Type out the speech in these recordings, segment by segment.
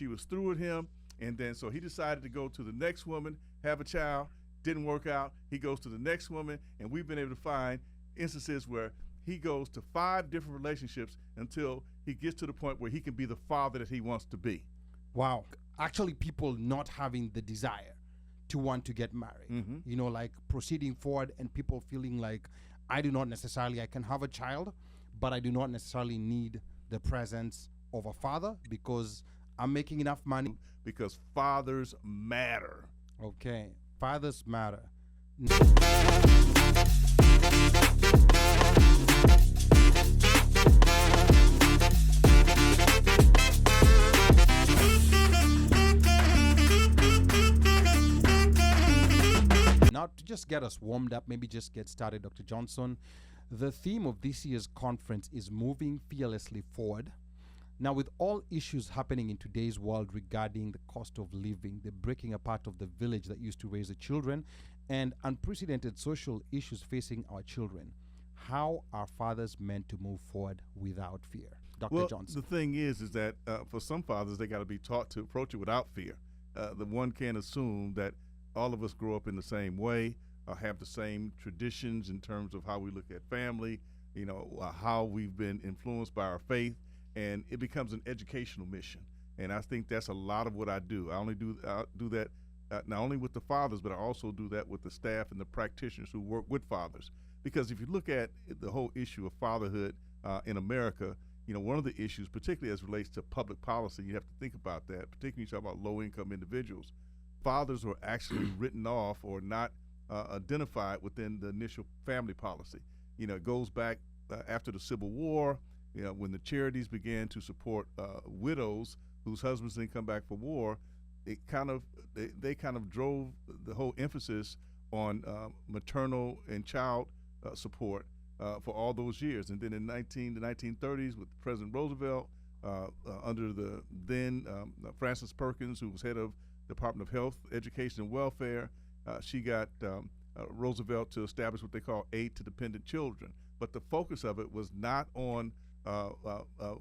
She was through with him, and then so he decided to go to the next woman, have a child. Didn't work out. He goes to the next woman, and we've been able to find instances where he goes to 5 different relationships until he gets to the point where he can be the father that he wants to be. Wow. Actually, people not having the desire to want to get married, you know, like proceeding forward, and people feeling like I can have a child, but I do not necessarily need the presence of a father because I'm making enough money. Because fathers matter. Okay. Fathers matter. Now, to just get us warmed up, maybe just get started, Dr. Johnson, the theme of this year's conference is moving fearlessly forward. Now, with all issues happening in today's world regarding the cost of living, the breaking apart of the village that used to raise the children, and unprecedented social issues facing our children, how are fathers meant to move forward without fear? Dr. Johnson. The thing is that for some fathers, they got to be taught to approach it without fear. The one can't assume that all of us grow up in the same way, have the same traditions in terms of how we look at family, you know, how we've been influenced by our faith. And it becomes an educational mission, and I think that's a lot of what I do. I only do that not only with the fathers, but I also do that with the staff and the practitioners who work with fathers. Because if you look at the whole issue of fatherhood in America, you know, one of the issues, particularly as it relates to public policy, you have to think about that. Particularly when you talk about low-income individuals, fathers are actually written off or not identified within the initial family policy. You know, it goes back after the Civil War. You know, when the charities began to support widows whose husbands didn't come back from war, they kind of drove the whole emphasis on maternal and child support for all those years. And then in the 1930s, with President Roosevelt, under the then Frances Perkins, who was head of Department of Health, Education, and Welfare, she got Roosevelt to establish what they call aid to dependent children. But the focus of it was not on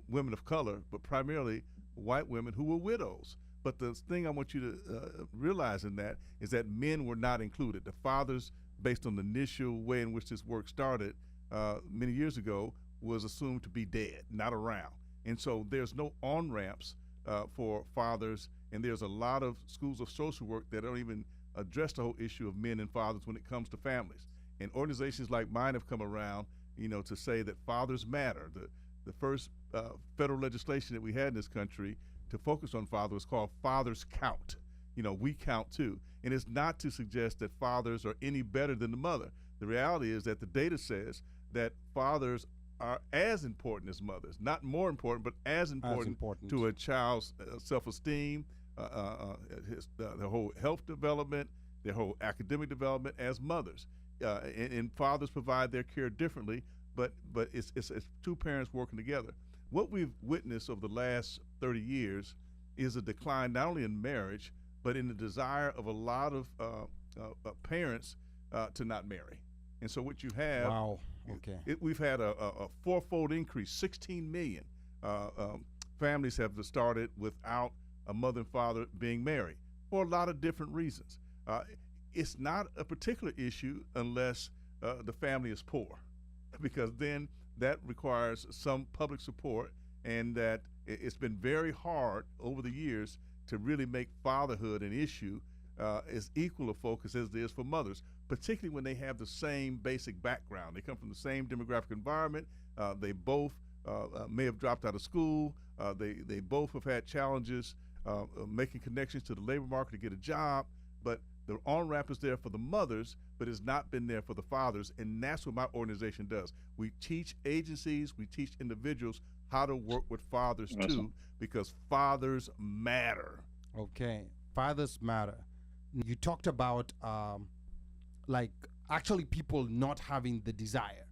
women of color, but primarily white women who were widows. But the thing I want you to realize in that is that men were not included. The fathers, based on the initial way in which this work started many years ago, was assumed to be dead, not around. And so there's no on-ramps for fathers, and there's a lot of schools of social work that don't even address the whole issue of men and fathers when it comes to families. And organizations like mine have come around, you know, to say that fathers matter. The first federal legislation that we had in this country to focus on fathers was called Fathers Count. You know, we count too. And it's not to suggest that fathers are any better than the mother. The reality is that the data says that fathers are as important as mothers, not more important, but as important to a child's self-esteem, their whole health development, their whole academic development as mothers. And fathers provide their care differently, but it's two parents working together. What we've witnessed over the last 30 years is a decline not only in marriage, but in the desire of a lot of parents to not marry. And so what you have, wow, okay, we've had a fourfold increase. 16 million families have started without a mother and father being married for a lot of different reasons. It's not a particular issue unless the family is poor, because then that requires some public support, and that it's been very hard over the years to really make fatherhood an issue as equal a focus as it is for mothers, particularly when they have the same basic background. They come from the same demographic environment. They both may have dropped out of school. They both have had challenges making connections to the labor market to get a job, but the on-ramp is there for the mothers, but it's not been there for the fathers, and that's what my organization does. We teach agencies, we teach individuals how to work with fathers too, because fathers matter. Okay, fathers matter. You talked about like actually people not having the desire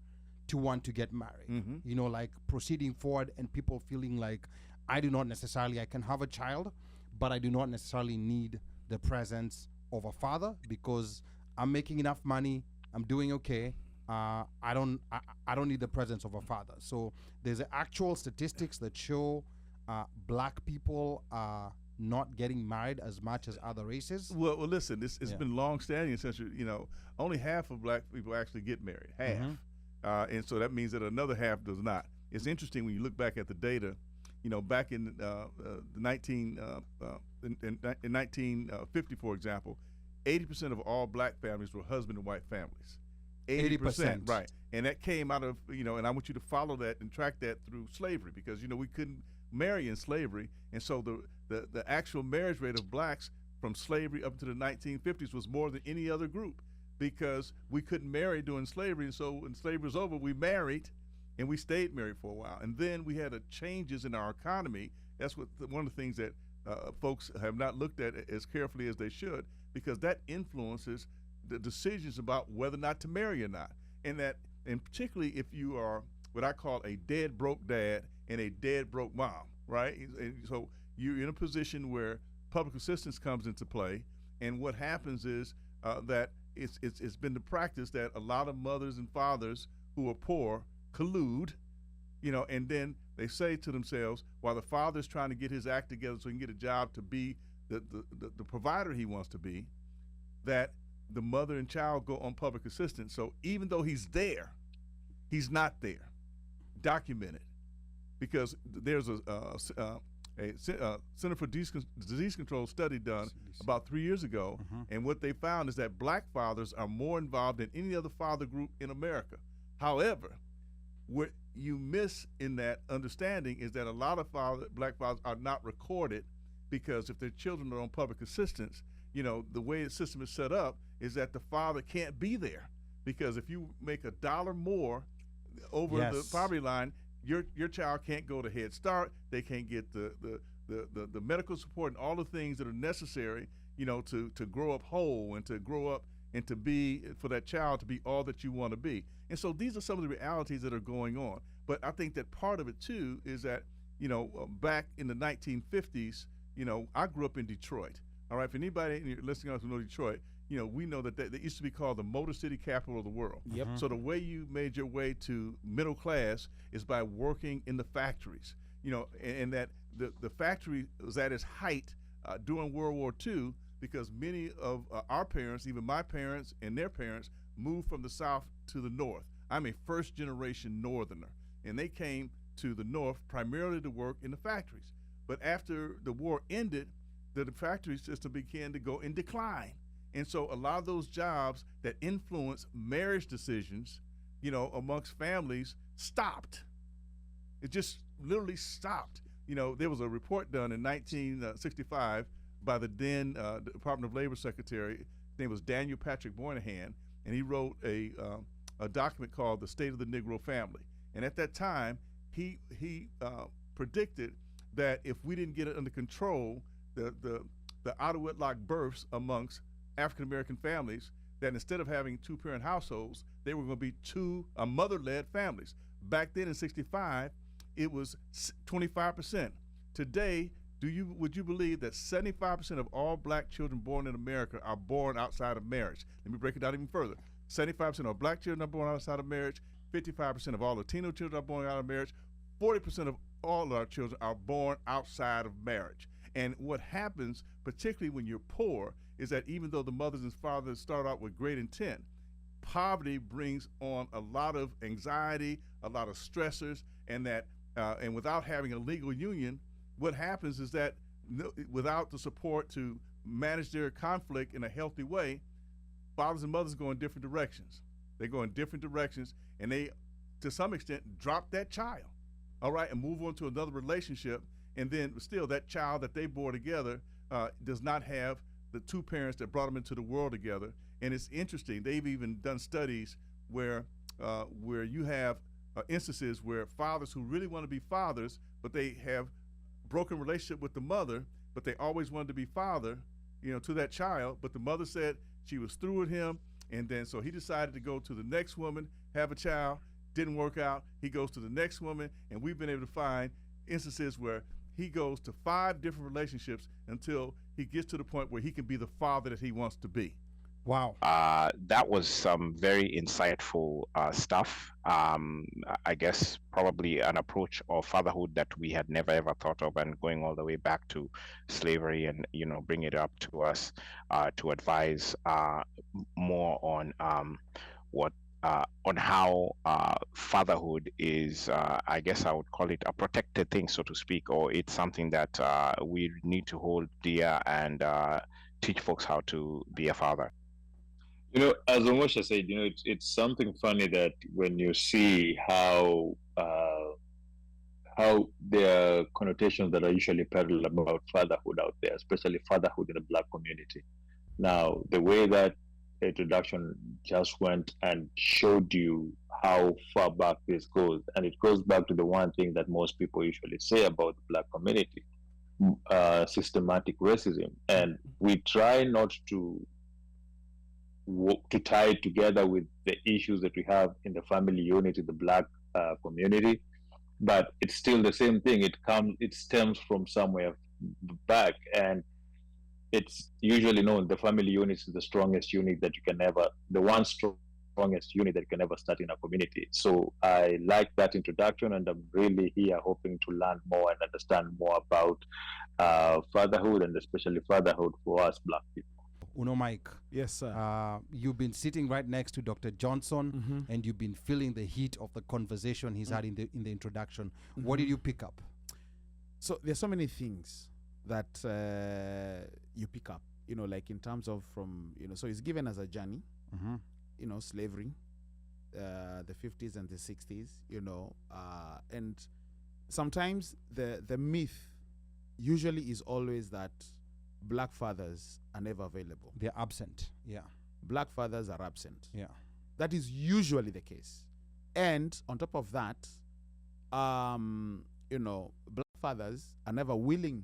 to want to get married, you know, like proceeding forward, and people feeling like I can have a child, but I do not necessarily need the presence of a father because I'm making enough money, I'm doing okay. I don't need the presence of a father. So there's actual statistics that show black people are not getting married as much as other races? Well, listen, it's been long-standing since, only half of black people actually get married, half. And so that means that another half does not. It's interesting when you look back at the data, back in in 1950, for example, 80% of all black families were husband and wife families. 80%, right. And that came out of, and I want you to follow that and track that through slavery, because, we couldn't marry in slavery. And so the actual marriage rate of blacks from slavery up to the 1950s was more than any other group, because we couldn't marry during slavery. And so when slavery was over, we married, and we stayed married for a while. And then we had changes in our economy. That's one of the things that folks have not looked at as carefully as they should, because that influences the decisions about whether or not to marry or not. And particularly if you are what I call a dead broke dad and a dead broke mom, right? And so you're in a position where public assistance comes into play, and what happens is that it's been the practice that a lot of mothers and fathers who are poor collude, and then they say to themselves, while the father's trying to get his act together so he can get a job to be the provider he wants to be, that the mother and child go on public assistance. So even though he's there, he's not there. Documented, because there's a Center for Disease Control study done about 3 years ago, and what they found is that black fathers are more involved than any other father group in America. However, what you miss in that understanding is that a lot of black fathers are not recorded, because if their children are on public assistance, the way the system is set up is that the father can't be there, because if you make $1 more over the poverty line, your child can't go to Head Start. They can't get the medical support and all the things that are necessary, to grow up whole and to grow up and to be, for that child to be all that you want to be. And so these are some of the realities that are going on. But I think that part of it too is that, back in the 1950s, I grew up in Detroit. All right, for anybody listening who know Detroit, we know that it used to be called the Motor City capital of the world. Yep. So the way you made your way to middle class is by working in the factories, and that the factory was at its height during World War II, because many of our parents, even my parents and their parents, moved from the South to the North. I'm a first-generation Northerner, and they came to the North primarily to work in the factories. But after the war ended, the factory system began to go in decline. And so a lot of those jobs that influence marriage decisions, amongst families stopped. It just literally stopped. There was a report done in 1965 by the then Department of Labor Secretary. His name was Daniel Patrick Moynihan, and he wrote a document called The State of the Negro Family. And at that time, he predicted that if we didn't get it under control, the out of wedlock births amongst African American families, that instead of having two-parent households, they were going to be mother-led families. Back then in '65, it was 25%. Today, would you believe that 75% of all black children born in America are born outside of marriage? Let me break it down even further. 75% of black children are born outside of marriage. 55% of all Latino children are born out of marriage. 40% of all our children are born outside of marriage. And what happens, particularly when you're poor, is that even though the mothers and fathers start out with great intent, poverty brings on a lot of anxiety, a lot of stressors, and without having a legal union, what happens is that without the support to manage their conflict in a healthy way, fathers and mothers go in different directions. They go in different directions, and they, to some extent, drop that child, all right, and move on to another relationship. And then still that child that they bore together does not have the two parents that brought them into the world together. And it's interesting. They've even done studies where you have instances where fathers who really want to be fathers, but they have broken relationship with the mother, but they always wanted to be father, to that child. But the mother said she was through with him, and then so he decided to go to the next woman, have a child. Didn't work out. He goes to the next woman, and we've been able to find instances where he goes to 5 different relationships until he gets to the point where he can be the father that he wants to be. Wow. That was some very insightful stuff. I guess probably an approach of fatherhood that we had never ever thought of, and going all the way back to slavery, and bring it up to us to advise more on what on how fatherhood is, I guess I would call it a protected thing, so to speak, or it's something that we need to hold dear and teach folks how to be a father. As Omosha said, it's something funny that when you see how there are connotations that are usually peddled about fatherhood out there, especially fatherhood in the Black community. Now, the way that introduction just went and showed you how far back this goes, and it goes back to the one thing that most people usually say about the Black community, systematic racism. And we try not to tie it together with the issues that we have in the family unit in the Black community, but it's still the same thing. It stems from somewhere back, and it's usually known the family unit is the strongest unit that you can ever, the one strongest unit that you can ever start in a community. So I like that introduction, and I'm really here hoping to learn more and understand more about fatherhood, and especially fatherhood for us Black people. Uno Mike. Yes, sir. You've been sitting right next to Dr. Johnson, and you've been feeling the heat of the conversation he's had in the introduction. What did you pick up? So there's so many things that you pick up, like in terms of so it's given as a journey, slavery, the 50s and the 60s, and sometimes the myth usually is always that Black fathers are never available. They're absent. Yeah. Black fathers are absent. Yeah. That is usually the case. And on top of that, Black fathers are never willing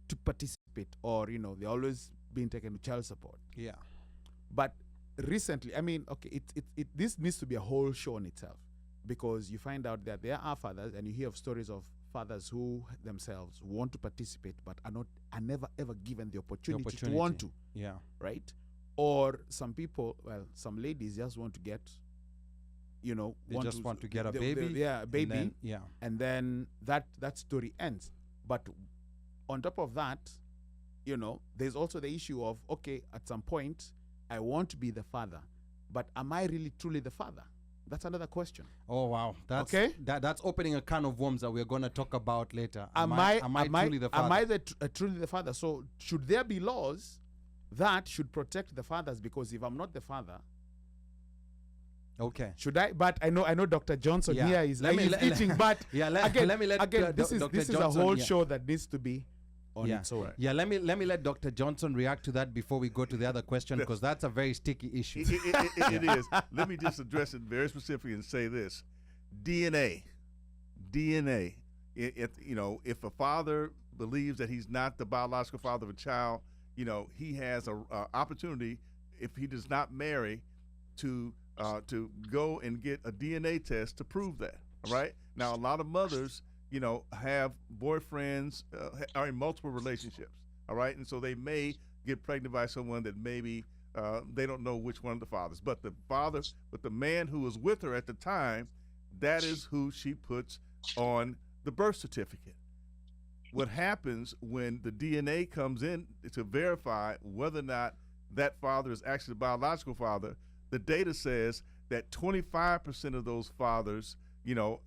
to participate, or, they're always being taken to child support. Yeah. But recently, this needs to be a whole show on itself, because you find out that there are fathers, and you hear of stories of fathers who themselves want to participate but are never ever given the opportunity to want to. Yeah. Right? Or some people, some ladies just want to get, they want to get a baby. A baby. And then that story ends. But on top of that, there's also the issue of, okay, at some point I want to be the father, but am I really truly the father? That's another question. Oh wow, that's okay. That's opening a can of worms that we're going to talk about later. Am I truly the father? Am I truly the father? So should there be laws that should protect the fathers? Because if I'm not the father, okay, should I? But I know Dr. Johnson here is eating. But this is a whole show that needs to be on its own. Yeah, let me let Dr. Johnson react to that before we go to the other question, because that's a very sticky issue. It is. Let me just address it very specifically and say this: DNA. If a father believes that he's not the biological father of a child, he has an opportunity, if he does not marry, to go and get a DNA test to prove that. All right. Now, a lot of mothers, have boyfriends, are in multiple relationships, all right? And so they may get pregnant by someone that maybe they don't know which one of the fathers. But the man who was with her at the time, that is who she puts on the birth certificate. What happens when the DNA comes in to verify whether or not that father is actually the biological father, the data says that 25% of those fathers,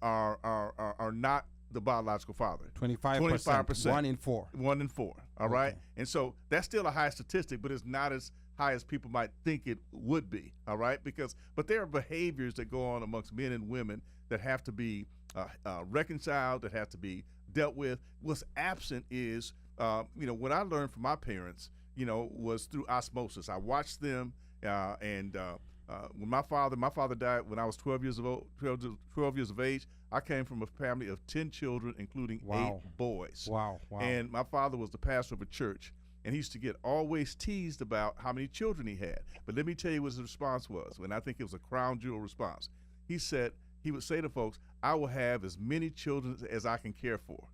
are not the biological father. 25%. 1 in 4. 1 in 4. All right. And so that's still a high statistic, but it's not as high as people might think it would be. All right. But there are behaviors that go on amongst men and women that have to be reconciled, that have to be dealt with. What's absent is, what I learned from my parents, was through osmosis. I watched them, and when my father died when I was 12 years of age. I came from a family of 10 children, including 8 boys. Wow. And my father was the pastor of a church, and he used to get always teased about how many children he had. But let me tell you what his response was, and I think it was a crown jewel response. He would say to folks, I will have as many children as I can care for.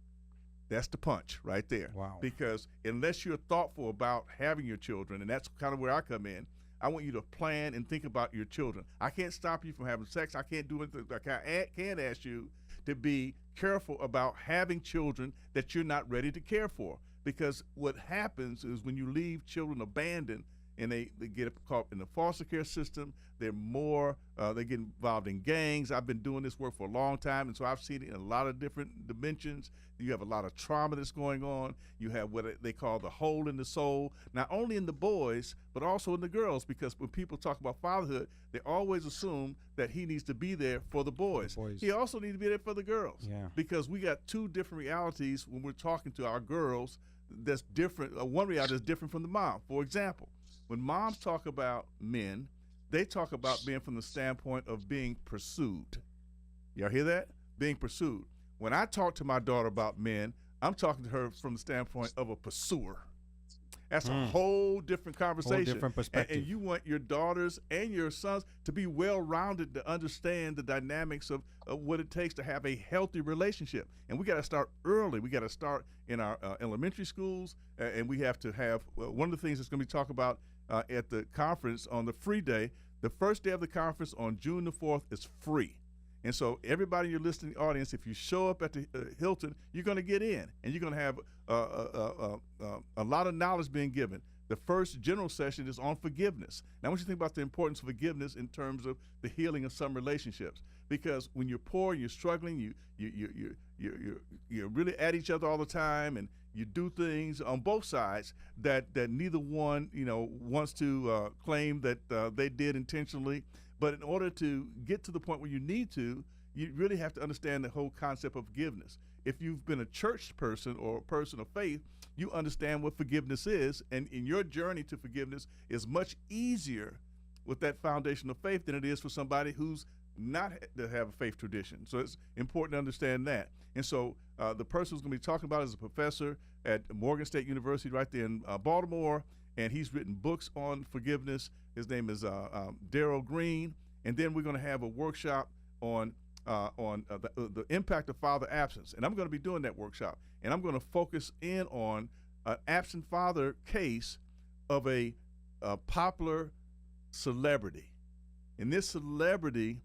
That's the punch right there. Wow. Because unless you're thoughtful about having your children, and that's kind of where I come in, I want you to plan and think about your children. I can't stop you from having sex. I can't do anything. I can ask you to be careful about having children that you're not ready to care for. Because what happens is when you leave children abandoned and they get caught in the foster care system, they're more, they get involved in gangs. I've been doing this work for a long time, and so I've seen it in a lot of different dimensions. You have a lot of trauma that's going on. You have what they call the hole in the soul, not only in the boys, but also in the girls, because when people talk about fatherhood, they always assume that he needs to be there for the boys. He also needs to be there for the girls, because we got two different realities when we're talking to our girls that's different. One reality is different from the mom. For example, when moms talk about men, they talk about being from the standpoint of being pursued. Y'all hear that? Being pursued. When I talk to my daughter about men, I'm talking to her from the standpoint of a pursuer. That's a whole different conversation. Whole different perspective. And you want your daughters and your sons to be well-rounded, to understand the dynamics of what it takes to have a healthy relationship. And we got to start early. We got to start in our elementary schools, and we have to have one of the things that's going to be talked about at the conference on the free day. The first day of the conference on June the 4th is free. And so everybody in your listening audience, if you show up at the Hilton, you're going to get in, and you're going to have a lot of knowledge being given. The first general session is on forgiveness. Now, I want you to think about the importance of forgiveness in terms of the healing of some relationships. Because when you're poor and you're struggling, you're really at each other all the time, and you do things on both sides that neither one wants to claim that they did intentionally. But in order to get to the point where you need to, you really have to understand the whole concept of forgiveness. If you've been a church person or a person of faith, you understand what forgiveness is, and in your journey to forgiveness is much easier with that foundation of faith than it is for somebody who's not to have a faith tradition. So it's important to understand that. And so the person who's going to be talking about is a professor at Morgan State University right there in Baltimore, and he's written books on forgiveness. His name is Darrell Green. And then we're going to have a workshop on the impact of father absence. And I'm going to be doing that workshop. And I'm going to focus in on an absent father case of a popular celebrity. And this celebrity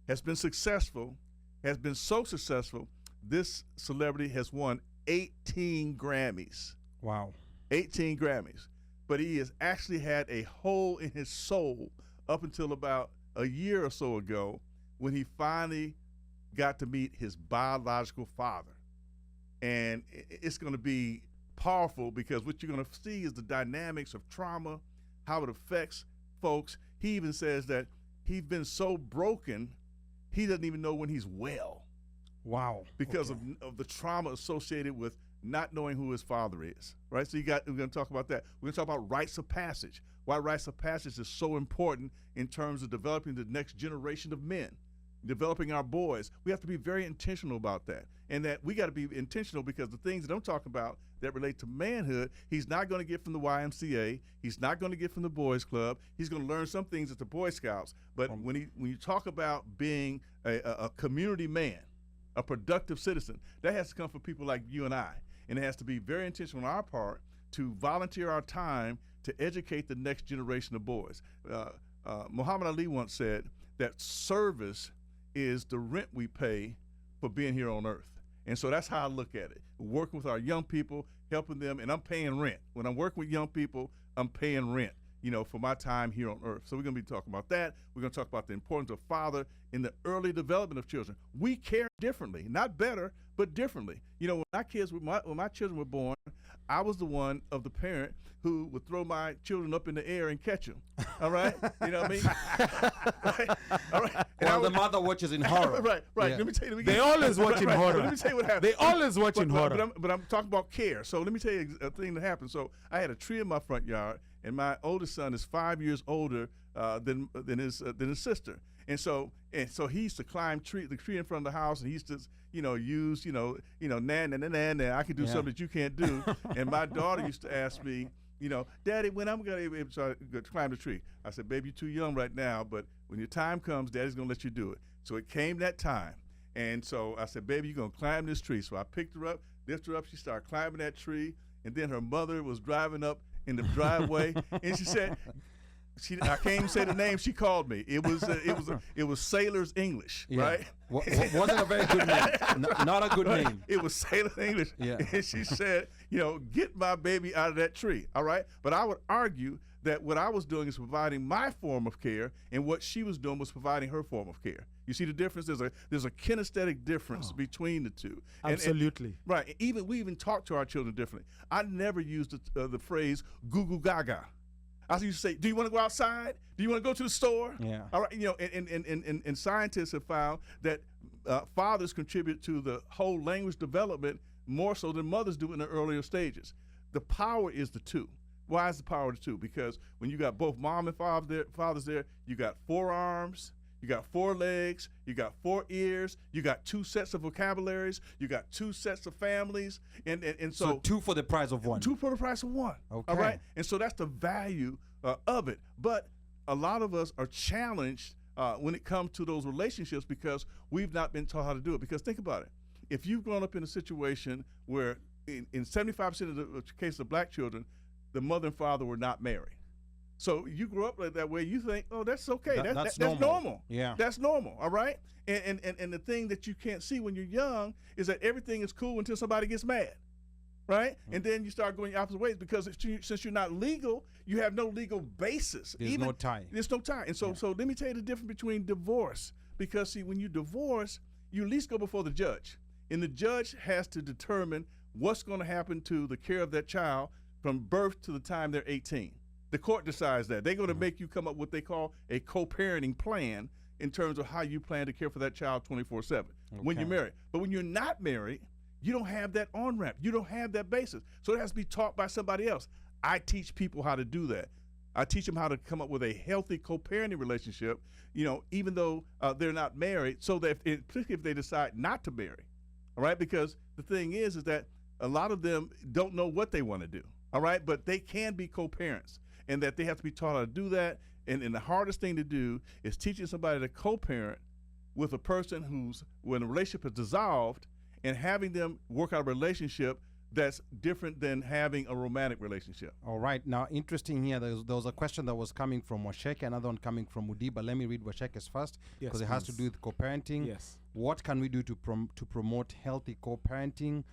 has been successful, has been so successful, this celebrity has won 18 Grammys. Wow. 18 Grammys. But he has actually had a hole in his soul up until about a year or so ago when he finally got to meet his biological father. And it's going to be powerful because what you're going to see is the dynamics of trauma, how it affects folks. He even says that he's been so broken, he doesn't even know when he's well. Wow. Because of the trauma associated with not knowing who his father is, right? So we're going to talk about that. We're going to talk about rites of passage, why rites of passage is so important in terms of developing the next generation of men, developing our boys. We have to be very intentional about that, and that we got to be intentional because the things that I'm talking about that relate to manhood, he's not going to get from the YMCA. He's not going to get from the Boys Club. He's going to learn some things at the Boy Scouts. But when you talk about being a community man, a productive citizen, that has to come from people like you and I. And it has to be very intentional on our part to volunteer our time to educate the next generation of boys. Muhammad Ali once said that service is the rent we pay for being here on earth. And so that's how I look at it. Working with our young people, helping them, and I'm paying rent. When I'm working with young people, I'm paying rent, for my time here on earth. So we're going to be talking about that. We're going to talk about the importance of father in the early development of children. We care differently, not better, but differently. When my children were born, I was the one of the parent who would throw my children up in the air and catch them. All right? You know what I mean? Right? All right. While the mother watches in horror. Right. Yeah. Let me tell you. They always watch in horror. Let me tell you what happened. They always watch in horror. But I'm talking about care. So let me tell you a thing that happened. So I had a tree in my front yard, and my oldest son is 5 years older than his sister. And so he used to climb the tree in front of the house, and he used to use I can do something that you can't do. And my daughter used to ask me, Daddy, when I'm going to climb the tree? I said, baby, you're too young right now, but when your time comes, Daddy's going to let you do it. So it came that time. And so I said, baby, you're going to climb this tree. So I picked her up. lift her up. She started climbing that tree, and then her mother was driving up in the driveway, and she said, I can't even say the name she called me. It was Sailor's English, right? Wasn't a very good name. Not a good name. It was Sailor's English. Yeah. And she said, get my baby out of that tree, all right? But I would argue that what I was doing is providing my form of care, and what she was doing was providing her form of care. You see the difference? There's a kinesthetic difference between the two. Absolutely. Right. We even talk to our children differently. I never used the phrase "goo goo gaga." I used to say, "Do you want to go outside? Do you want to go to the store?" Yeah. All right. And scientists have found that fathers contribute to the whole language development more so than mothers do in the earlier stages. The power is the two. Why is the power the two? Because when you got both mom and fathers there, you got 4 arms, you got 4 legs, you got 4 ears, you got 2 sets of vocabularies, you got 2 sets of families, and so 2 for the price of 1. 2 for the price of 1. Okay. All right, and so that's the value of it. But a lot of us are challenged when it comes to those relationships because we've not been taught how to do it. Because think about it: if you've grown up in a situation where, in 75% of the cases of black children, the mother and father were not married. So you grew up like that way, you think, oh, that's okay. That's normal. Yeah. That's normal, all right? And the thing that you can't see when you're young is that everything is cool until somebody gets mad, right? Mm-hmm. And then you start going opposite ways because since you're not legal, you have no legal basis. There's no tie. There's no tie. And so let me tell you the difference between divorce. Because, see, when you divorce, you at least go before the judge. And the judge has to determine what's going to happen to the care of that child from birth to the time they're 18. The court decides that. They're going to make you come up with what they call a co-parenting plan in terms of how you plan to care for that child 24/7 when you're married. But when you're not married, you don't have that on-ramp. You don't have that basis. So it has to be taught by somebody else. I teach people how to do that. I teach them how to come up with a healthy co-parenting relationship, even though they're not married, so that particularly if they decide not to marry, all right? Because the thing is that a lot of them don't know what they want to do. All right, but they can be co-parents, and that they have to be taught how to do that. And the hardest thing to do is teaching somebody to co-parent with a person when a relationship is dissolved, and having them work out a relationship that's different than having a romantic relationship. All right. Now, interesting here, there was a question that was coming from Washeke, another one coming from Mudiba. Let me read Washeke's first because it has to do with co-parenting. Yes. What can we do to promote healthy co-parenting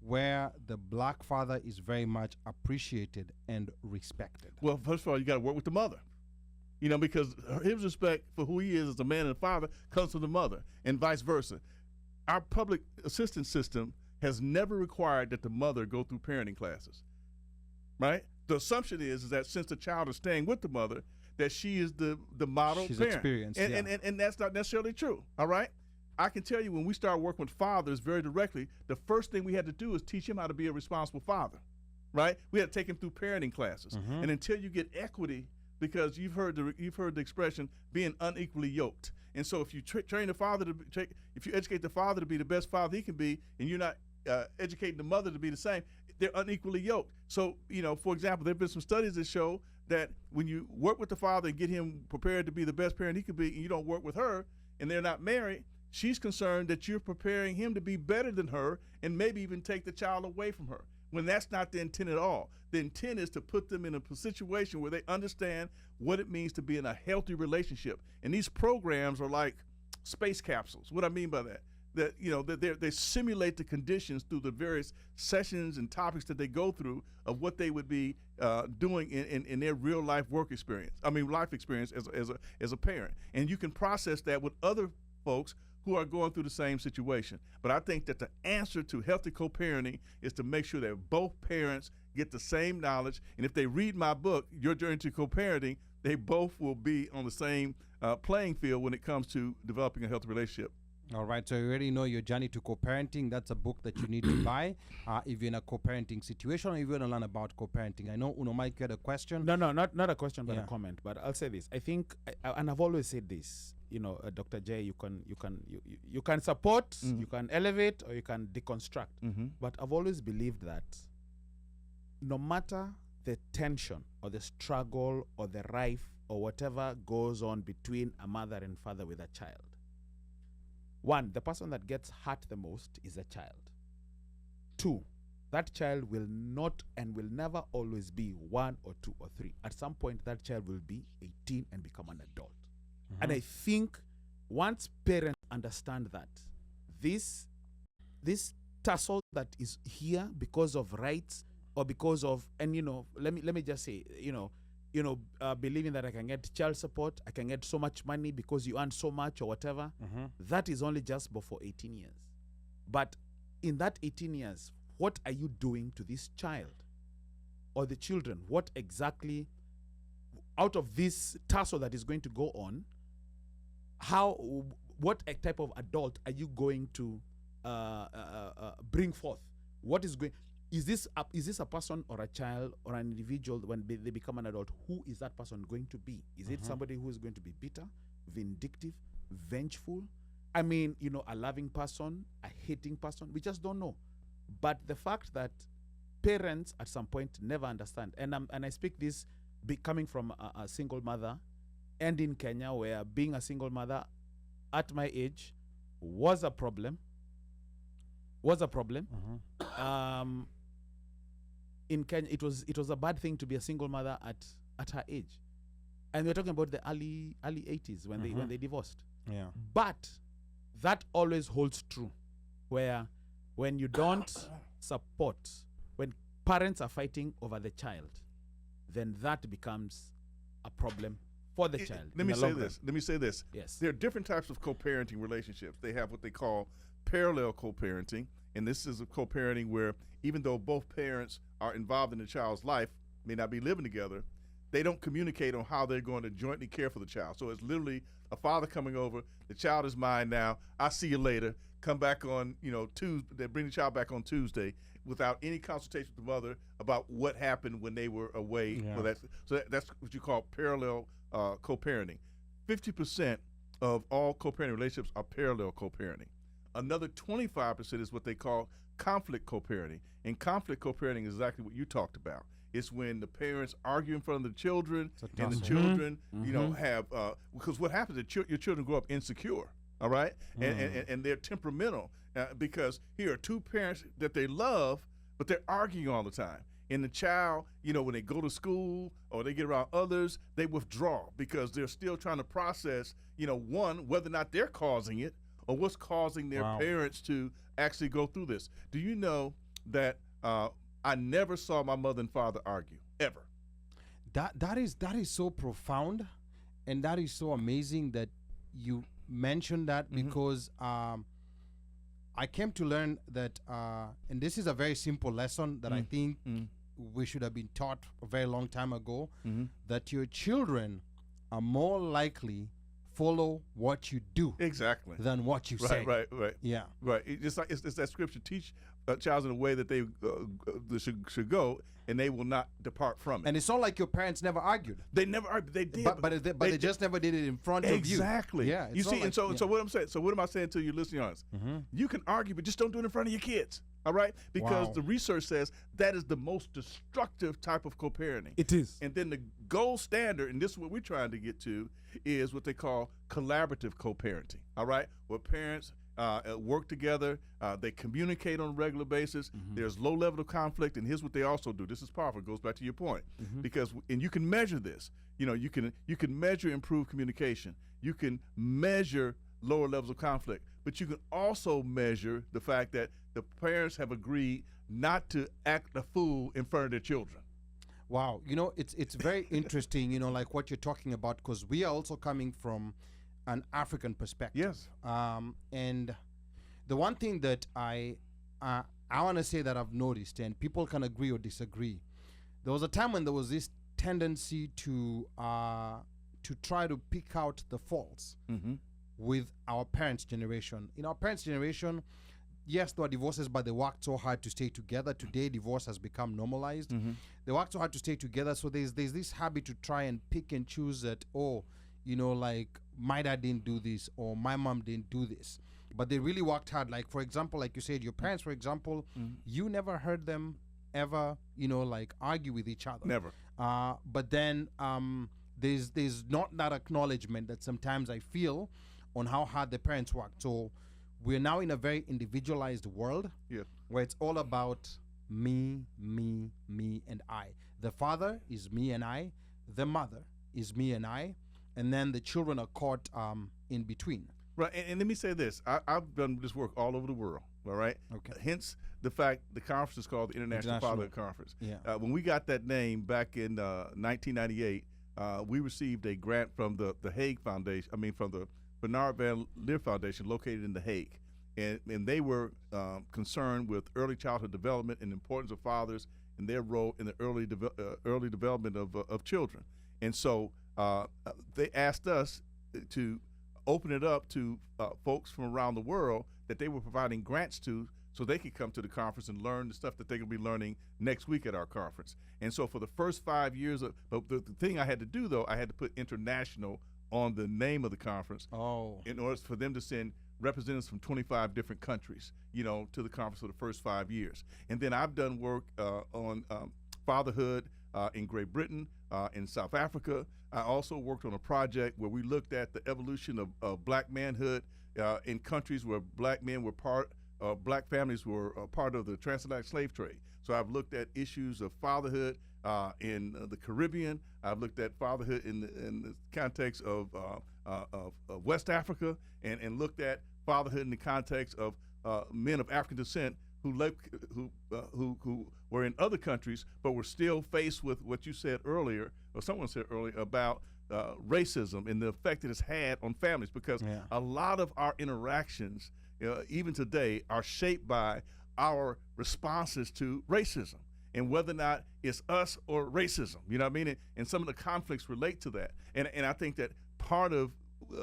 where the black father is very much appreciated and respected? Well, first of all, you got to work with the mother, because his respect for who he is as a man and a father comes from the mother, and vice versa. Our public assistance system has never required that the mother go through parenting classes, right? The assumption is that since the child is staying with the mother, that she is the model She's parent. Experienced, and that's not necessarily true, all right? I can tell you when we started working with fathers very directly, the first thing we had to do is teach him how to be a responsible father, right? We had to take him through parenting classes. Mm-hmm. And until you get equity, because you've heard the expression being unequally yoked. And so if you train the father if you educate the father to be the best father he can be, and you're not educating the mother to be the same, they're unequally yoked. So, for example, there have been some studies that show that when you work with the father and get him prepared to be the best parent he could be, and you don't work with her, and they're not married, she's concerned that you're preparing him to be better than her and maybe even take the child away from her, when that's not the intent at all. The intent is to put them in a situation where they understand what it means to be in a healthy relationship. And these programs are like space capsules. What I mean by that, they simulate the conditions through the various sessions and topics that they go through of what they would be doing in their real life life experience as a parent. And you can process that with other folks who are going through the same situation. But I think that the answer to healthy co-parenting is to make sure that both parents get the same knowledge. And if they read my book, Your Journey to Co-Parenting, they both will be on the same playing field when it comes to developing a healthy relationship. All right, so you already know Your Journey to Co-Parenting. That's a book that you need to buy if you're in a co-parenting situation or if you want to learn about co-parenting. I know Mike had a question. No, not a question, but a comment. But I'll say this. I think, and I've always said this, Dr. J, you can support, mm-hmm. you can elevate, or you can deconstruct. Mm-hmm. But I've always believed that no matter the tension or the struggle or the rife or whatever goes on between a mother and father with a child, one, the person that gets hurt the most is a child. 2, that child will not and will never always be 1 or 2 or 3. At some point, that child will be 18 and become an adult. And I think once parents understand that this tussle that is here because of rights or because of, and let me just say, believing that I can get child support, I can get so much money because you earn so much or whatever, that is only just before 18 years. But in that 18 years, what are you doing to this child or the children? What exactly, out of this tussle that is going to go on, what type of adult are you going to bring forth? What is going? Is this a person or a child or an individual when they become an adult? Who is that person going to be? Is it somebody who is going to be bitter, vindictive, vengeful? I mean, a loving person, a hating person? We just don't know. But the fact that parents at some point never understand, and I speak this coming from a single mother, and in Kenya, where being a single mother at my age was a problem. In Kenya, it was a bad thing to be a single mother at her age, and we're talking about the early 80s when they divorced. Yeah. But that always holds true, where when you don't support, when parents are fighting over the child, then that becomes a problem for the child. Let me say this. Yes. There are different types of co-parenting relationships. They have what they call parallel co-parenting, and this is a co-parenting where even though both parents are involved in the child's life, may not be living together, they don't communicate on how they're going to jointly care for the child. So it's literally a father coming over, the child is mine now, I'll see you later, come back on, Tuesday, they bring the child back on Tuesday without any consultation with the mother about what happened when they were away. Yeah. So that's what you call parallel co-parenting. 50% of all co-parenting relationships are parallel co-parenting. Another 25% is what they call conflict co-parenting. And conflict co-parenting is exactly what you talked about. It's when the parents argue in front of the children, and the children, have because what happens is your children grow up insecure, all right, and they're temperamental because here are two parents that they love, but they're arguing all the time. And the child, when they go to school or they get around others, they withdraw because they're still trying to process, one, whether or not they're causing it or what's causing their parents to actually go through this. Do you know that I never saw my mother and father argue, ever? That is so profound, and that is so amazing that you mentioned that, because I came to learn that, and this is a very simple lesson that I think we should have been taught a very long time ago, that your children are more likely follow what you do exactly than what you say. Right. Yeah. Right. It's that scripture, teach a child in a way that they should go, and they will not depart from it. And it's not like your parents never argued. They never argued. They did, but they just never did it in front of you. Exactly. Yeah. You see, so what I'm saying. So what am I saying to you, listening audience? You can argue, but just don't do it in front of your kids. All right? Because the research says that is the most destructive type of co-parenting. It is. And then the gold standard, and this is what we're trying to get to, is what they call collaborative co-parenting. All right? Where parents work together, they communicate on a regular basis. There's low level of conflict, and here's what they also do. This is powerful. It goes back to your point, because and you can measure this. You can measure improved communication. You can measure lower levels of conflict, but you can also measure the fact that the parents have agreed not to act a fool in front of their children. Wow, it's very interesting, like what you're talking about, because we are also coming from an African perspective. Yes. And the one thing that I want to say that I've noticed, and people can agree or disagree, there was a time when there was this tendency to try to pick out the faults with our parents' generation. In our parents' generation, yes, there were divorces, but they worked so hard to stay together. Today, divorce has become normalized. They worked so hard to stay together, so there's this habit to try and pick and choose that, like my dad didn't do this or my mom didn't do this. But they really worked hard. Like, for example, like you said, your parents, for example, you never heard them ever, like argue with each other. Never. But then there's not that acknowledgement that sometimes I feel on how hard the parents worked. So we're now in a very individualized world where it's all about me, me, me, and I. The father is me and I. The mother is me and I. And then the children are caught in between. Right, and let me say this. I've done this work all over the world, all right? Okay. Hence the fact the conference is called the International Fatherhood Conference. Yeah. When we got that name back in 1998, we received a grant from the Hague Foundation, from the Bernard Van Leer Foundation located in The Hague. And they were concerned with early childhood development and the importance of fathers and their role in the early development of children. And so they asked us to open it up to folks from around the world that they were providing grants to so they could come to the conference and learn the stuff that they're going to be learning next week at our conference. And so for the first 5 years, but the thing I had to do, though, I had to put international on the name of the conference in order for them to send representatives from 25 different countries, to the conference for the first 5 years. And then I've done work on fatherhood in Great Britain, in South Africa. I also worked on a project where we looked at the evolution of black manhood in countries where black men were black families were part of the transatlantic slave trade. So I've looked at issues of fatherhood in the Caribbean. I've looked at fatherhood in the context of West Africa, and looked at fatherhood in the context of men of African descent who were in other countries, but were still faced with what you said earlier, or someone said earlier, about racism and the effect it has had on families. Because a lot of our interactions, even today, are shaped by our responses to racism, and whether or not it's us or racism. You know what I mean? And some of the conflicts relate to that. And I think that part of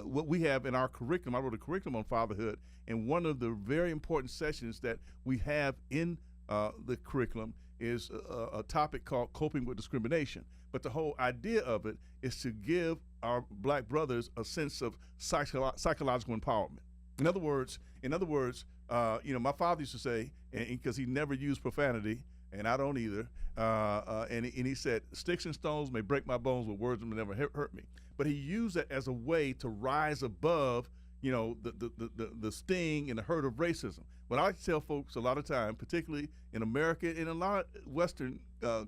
what we have in our curriculum, I wrote a curriculum on fatherhood, and one of the very important sessions that we have in the curriculum is a topic called coping with discrimination. But the whole idea of it is to give our black brothers a sense of psychological empowerment. In other words, my father used to say, because he never used profanity, and I don't either, and he said, "Sticks and stones may break my bones, but words will never hurt me." But he used that as a way to rise above, the sting and the hurt of racism. What I tell folks a lot of time, particularly in America and a lot of Western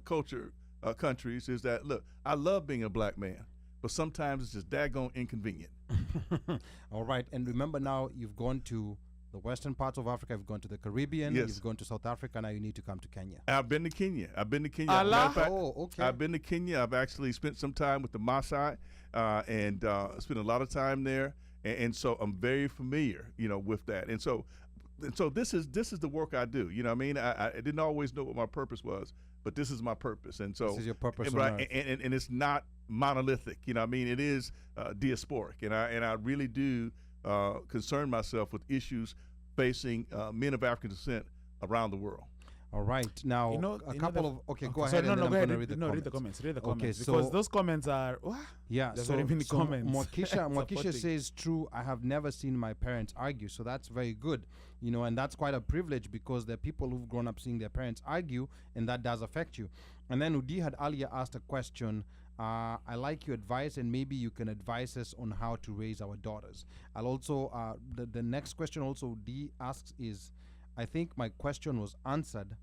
culture countries, is that, look, I love being a black man, but sometimes it's just daggone inconvenient. All right, and remember now, you've gone to the western parts of Africa, you've gone to the Caribbean, you've gone to South Africa, now you need to come to Kenya. I've been to Kenya. Okay. I've been to Kenya. I've actually spent some time with the Maasai and spent a lot of time there. And so I'm very familiar, with that. And so this is the work I do. You know what I mean? I didn't always know what my purpose was, but this is my purpose. And so this is your purpose, right? And it's not monolithic. You know what I mean? It is diasporic, and I really do concern myself with issues facing men of African descent around the world. All right, now go ahead. No, go ahead. Read the comments. Because those comments are there's very many comments. Mwakisha says, "True, I have never seen my parents argue." So that's very good, and that's quite a privilege, because there are people who've grown up seeing their parents argue, and that does affect you. And then Udi had earlier asked a question. I like your advice, and maybe you can advise us on how to raise our daughters. I'll also the next question also D asks is, I think my question was answered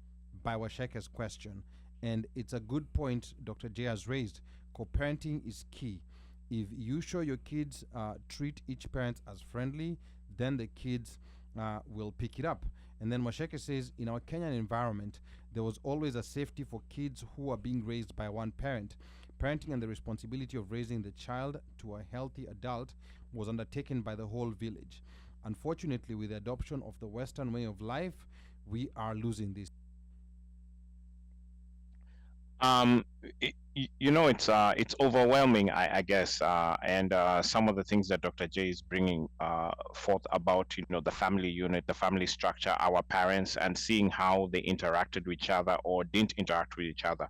by Washeka's question, and it's a good point Dr. J has raised. Co-parenting is key. If you show your kids treat each parent as friendly, then the kids will pick it up. And then Washeka says, in our Kenyan environment, there was always a safety for kids who are being raised by one parent. Parenting and the responsibility of raising the child to a healthy adult was undertaken by the whole village. Unfortunately, with the adoption of the Western way of life, we are losing this. It's overwhelming, I guess, and some of the things that Dr. J is bringing forth about, the family unit, the family structure, our parents, and seeing how they interacted with each other or didn't interact with each other.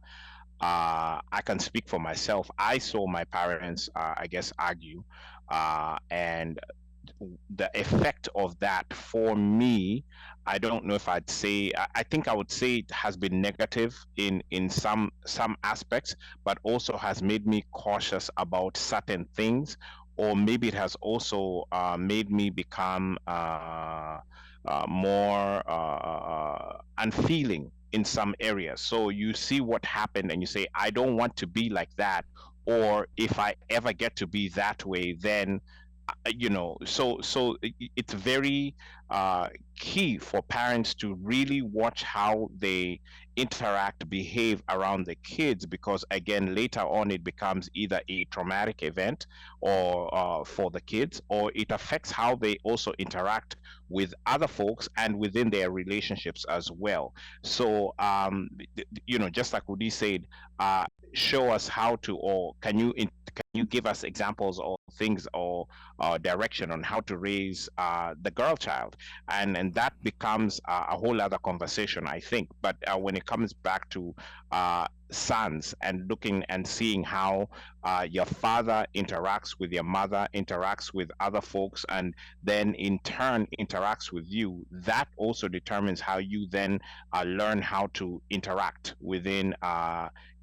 I can speak for myself. I saw my parents, argue, and the effect of that for me, I don't know if I'd say, I think I would say it has been negative in some aspects, but also has made me cautious about certain things or maybe it has also made me become more unfeeling in some areas. So you see what happened and you say, I don't want to be like that. Or if I ever get to be that way, then it's very key for parents to really watch how they interact, behave around the kids, because again, later on it becomes either a traumatic event or for the kids, or it affects how they also interact with other folks and within their relationships as well. So just like Udi said, show us how to, or can you give us examples or things or direction on how to raise the girl child, and that becomes a whole other conversation, I think. But when it comes back to sons and looking and seeing how your father interacts with your mother, interacts with other folks, and then in turn interacts with you, that also determines how you then learn how to interact within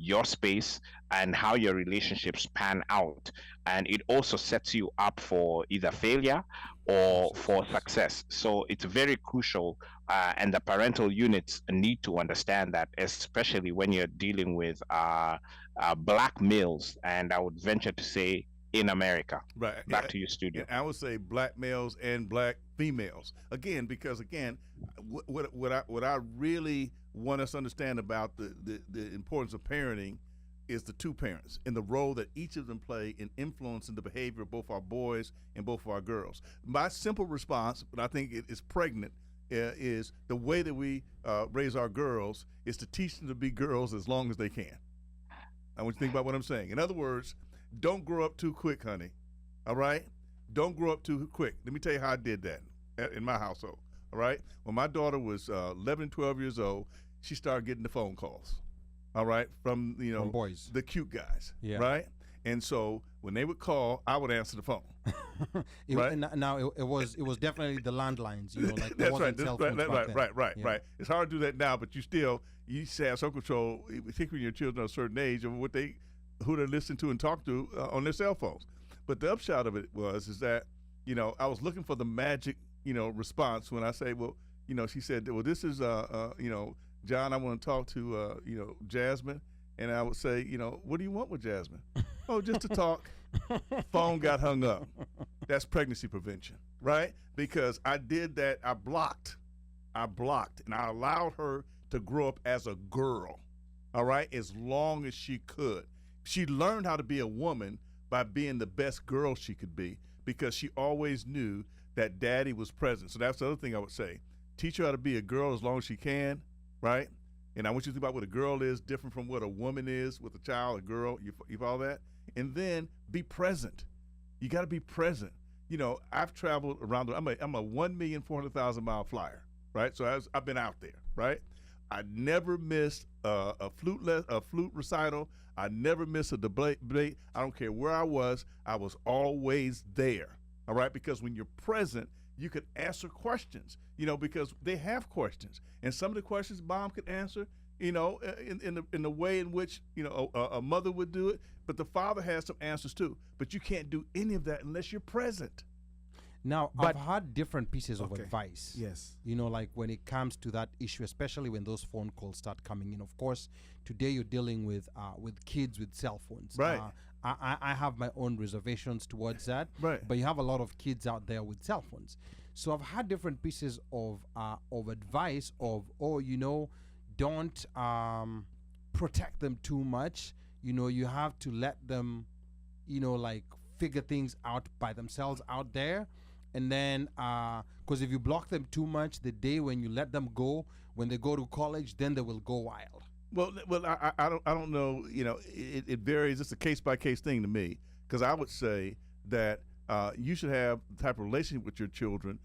your space and how your relationships pan out. And it also sets you up for either failure or for success. So it's very crucial, and the parental units need to understand that, especially when you're dealing with black males, and I would venture to say in America. Right. Back to your studio. I would say black males and black females. Again, because what I really want us to understand about the importance of parenting is the two parents and the role that each of them play in influencing the behavior of both our boys and both of our girls. My simple response, but I think it is pregnant, is the way that we raise our girls is to teach them to be girls as long as they can. I want you to think about what I'm saying. In other words, don't grow up too quick, honey. All right? Don't grow up too quick. Let me tell you how I did that in my household. All right? When my daughter was 11, 12 years old, she started getting the phone calls. All right? From boys, the cute guys. Yeah. Right? And so when they would call, I would answer the phone. Right? It was definitely the landlines, like there That's wasn't cell phones back then. Right. It's hard to do that now, but you have some control, particularly when your children are a certain age, of who they're listening to and talk to on their cell phones. But the upshot of it is that I was looking for the magic response when I say, well, she said, well, this is John, I want to talk to Jasmine, and I would say, what do you want with Jasmine? Oh, just to talk. Phone got hung up. That's pregnancy prevention, right? Because I did that. I blocked, and I allowed her to grow up as a girl, all right, as long as she could. She learned how to be a woman by being the best girl she could be, because she always knew that daddy was present. So that's the other thing I would say. Teach her how to be a girl as long as she can, right? And I want you to think about what a girl is different from what a woman is with a child, a girl. You follow that? And then be present. You got to be present. I've traveled around. I'm a 1,400,000 mile flyer, right? So I've been out there, right? I never missed a flute recital. I never missed a debate. I don't care where I was always there. All right, because when you're present, you could answer questions. Because they have questions, and some of the questions Mom could answer, in the way in which a mother would do it. But the father has some answers too. But you can't do any of that unless you're present. Now, I've had different pieces of advice. Yes. Like when it comes to that issue, especially when those phone calls start coming in. Of course, today you're dealing with kids with cell phones. Right. I have my own reservations towards that. Right. But you have a lot of kids out there with cell phones. So I've had different pieces of advice of, don't protect them too much. You have to let them, figure things out by themselves out there. And then, because if you block them too much, the day when you let them go, when they go to college, then they will go wild. Well, I don't know. It varies. It's a case by case thing to me, because I would say that you should have the type of relationship with your children,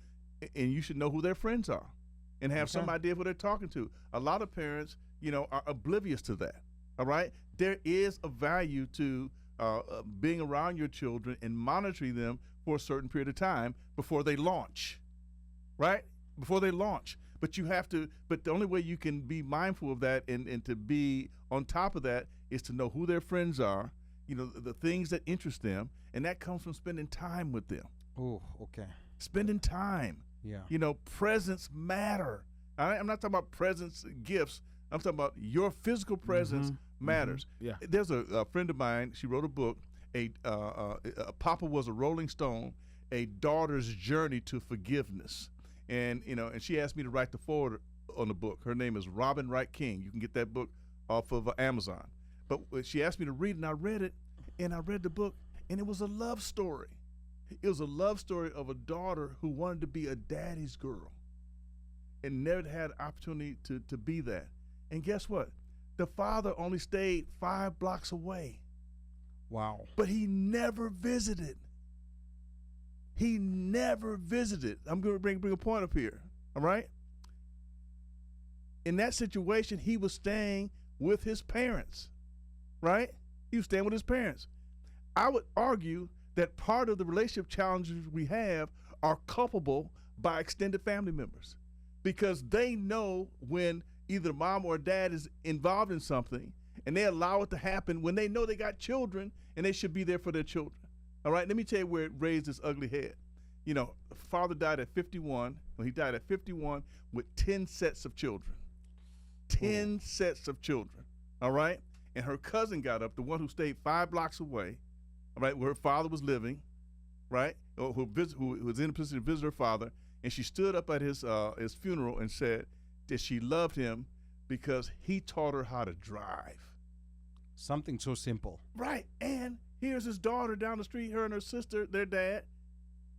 and you should know who their friends are, and have some idea of who they're talking to. A lot of parents, are oblivious to that. All right, there is a value to being around your children and monitoring them for a certain period of time before they launch, right? Before they launch. But you have to, but the only way you can be mindful of that and to be on top of that is to know who their friends are the things that interest them, and that comes from spending time with them. Oh, okay. Spending time. Yeah. Presents matter. I'm not talking about presents, gifts. I'm talking about your physical presence matters. Yeah. There's a friend of mine. She wrote a book. Papa Was a Rolling Stone, A Daughter's Journey to Forgiveness. And she asked me to write the foreword on the book. Her name is Robin Wright King. You can get that book off of Amazon. But she asked me to read it, and I read it, and I read the book, and it was a love story. It was a love story of a daughter who wanted to be a daddy's girl and never had an opportunity to be that. And guess what? The father only stayed 5 blocks away. Wow. But he never visited. He never visited. I'm going to bring a point up here, all right? In that situation, he was staying with his parents, right? He was staying with his parents. I would argue that part of the relationship challenges we have are culpable by extended family members, because they know when either mom or dad is involved in something, and they allow it to happen when they know they got children and they should be there for their children. All right, let me tell you where it raised its ugly head. Father died at 51. He died at 51 with 10 sets of children. 10 sets of children, all right? And her cousin got up, the one who stayed 5 blocks away, all right, where her father was living, right, who was in a position to visit her father, and she stood up at his funeral and said that she loved him because he taught her how to drive. Something so simple. Right, and here's his daughter down the street, her and her sister, their dad,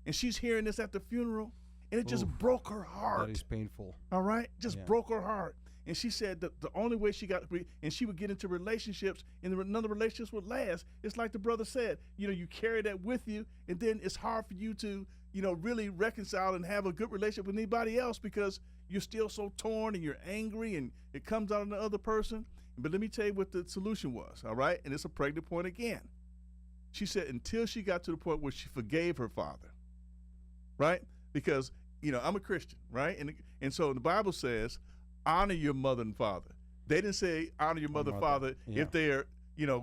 and she's hearing this at the funeral, and it just broke her heart. That is painful. All right, just broke her heart. And she said that the only way she got free, and she would get into relationships, and none of the relationships would last. It's like the brother said, you carry that with you, and then it's hard for you to, really reconcile and have a good relationship with anybody else because you're still so torn and you're angry, and it comes out on the other person. But let me tell you what the solution was, all right? And it's a pregnant point again. She said until she got to the point where she forgave her father, right? Because, I'm a Christian, right? And so the Bible says, honor your mother and father. They didn't say honor your mother and father if they're,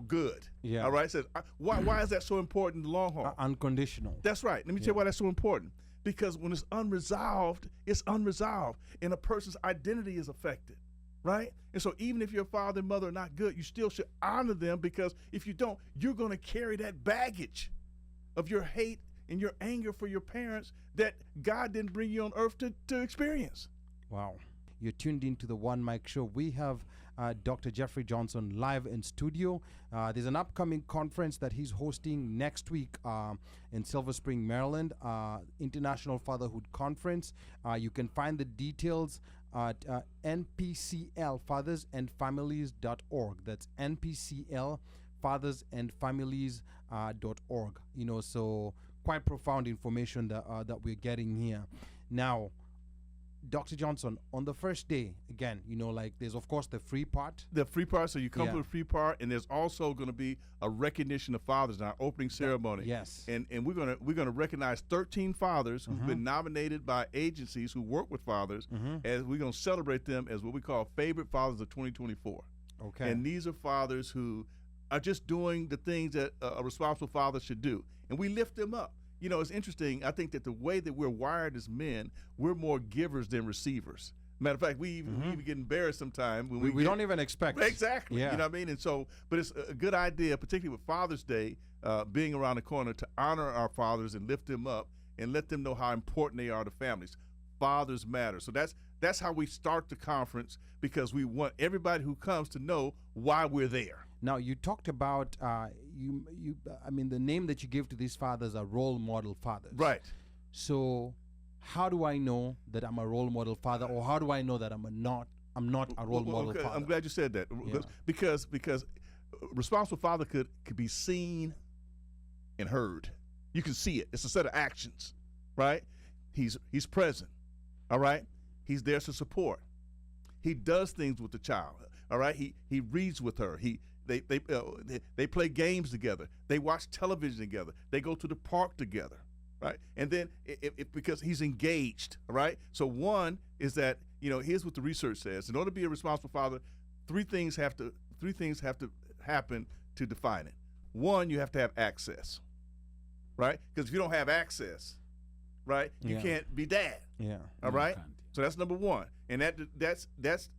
good. Yeah. All right? It says, why is that so important in the long haul? Unconditional. That's right. Let me tell you why that's so important. Because when it's unresolved, and a person's identity is affected, right? And so even if your father and mother are not good, you still should honor them, because if you don't, you're going to carry that baggage of your hate and your anger for your parents that God didn't bring you on earth to experience. Wow. You're tuned into the One Mic Show. We have Dr. Jeffrey Johnson live in studio. There's an upcoming conference that he's hosting next week in Silver Spring, Maryland, International Fatherhood Conference. You can find the details at NPCL, fathersandfamilies.org. That's NPCL, fathersandfamilies.org. So quite profound information that we're getting here. Now, Dr. Johnson, on the first day, again, there's of course the free part. The free part, so you come to the free part, and there's also going to be a recognition of fathers in our opening ceremony. Yes. And we're gonna recognize 13 fathers who've been nominated by agencies who work with fathers, as we're gonna celebrate them as what we call favorite fathers of 2024. Okay. And these are fathers who are just doing the things that a responsible father should do, and we lift them up. It's interesting. I think that the way that we're wired as men, we're more givers than receivers. Matter of fact, we even get embarrassed sometimes when we don't even expect. Exactly. Yeah. You know what I mean? And so, but it's a good idea, particularly with Father's Day being around the corner, to honor our fathers and lift them up and let them know how important they are to families. Fathers matter. So that's how we start the conference, because we want everybody who comes to know why we're there. Now, you talked about the name that you give to these fathers are role model fathers. Right. So, how do I know that I'm a role model father, or how do I know that I'm not a role model father? I'm glad you said that, because responsible father could be seen and heard. You can see it. It's a set of actions, right? He's present, all right? He's there to support. He does things with the child, all right? He reads with her. They play games together. They watch television together. They go to the park together, right? And then because he's engaged, all right? So one is that, here's what the research says. In order to be a responsible father, three things have to happen to define it. One, you have to have access, right? Because if you don't have access, right, you can't be dad. Yeah. All right. So that's number one, and that's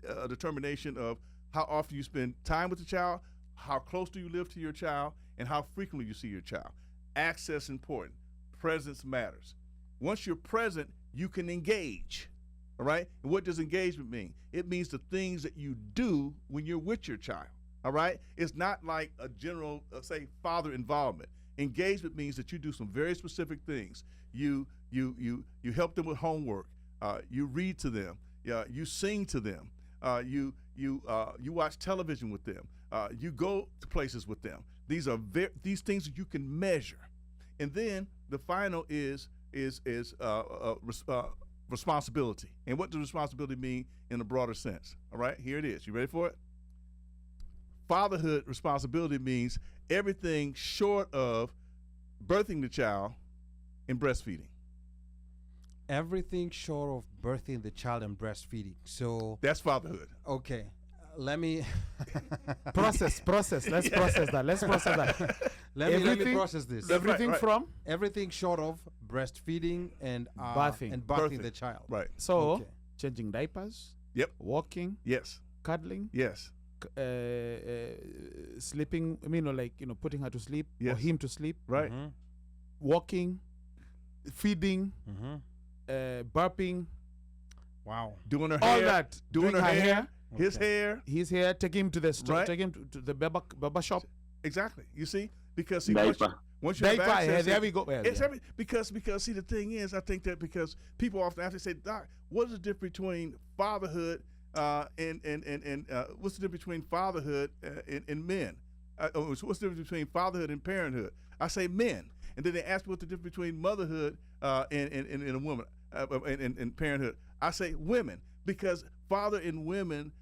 a determination of how often you spend time with the child, how close do you live to your child, and how frequently you see your child. Access important. Presence matters. Once you're present, you can engage. All right. And what does engagement mean? It means the things that you do when you're with your child. All right. It's not like a general, say, father involvement. Engagement means that you do some very specific things. You help them with homework. You read to them. You sing to them. You watch television with them. You go to places with them. These are these things that you can measure. And then the final is responsibility. And what does responsibility mean in a broader sense? All right, here it is. You ready for it? Fatherhood responsibility means everything short of birthing the child and breastfeeding. Everything short of birthing the child and breastfeeding. So that's fatherhood. Okay, let me process. Let's process that. Let me process this. Everything from everything short of breastfeeding and birthing the child. Right. So changing diapers. Yep. Walking. Yes. Cuddling. Yes. Sleeping. I mean, putting her to sleep or him to sleep. Right. Mm-hmm. Walking. Feeding. Mm-hmm. Burping. Wow. Doing her all hair. that. Doing her hair. His hair. Take him to the store. Right. Take him to the barber shop. Exactly. You see, because once you diaper, have access, there we go. Well, it's every, because see, the thing is, I think that because people often have to say, Doc, what is the difference between fatherhood and what's the difference between fatherhood and men? What's the difference between fatherhood and parenthood? I say men, and then they ask me what the difference between motherhood and a woman and parenthood. I say women, because father and women,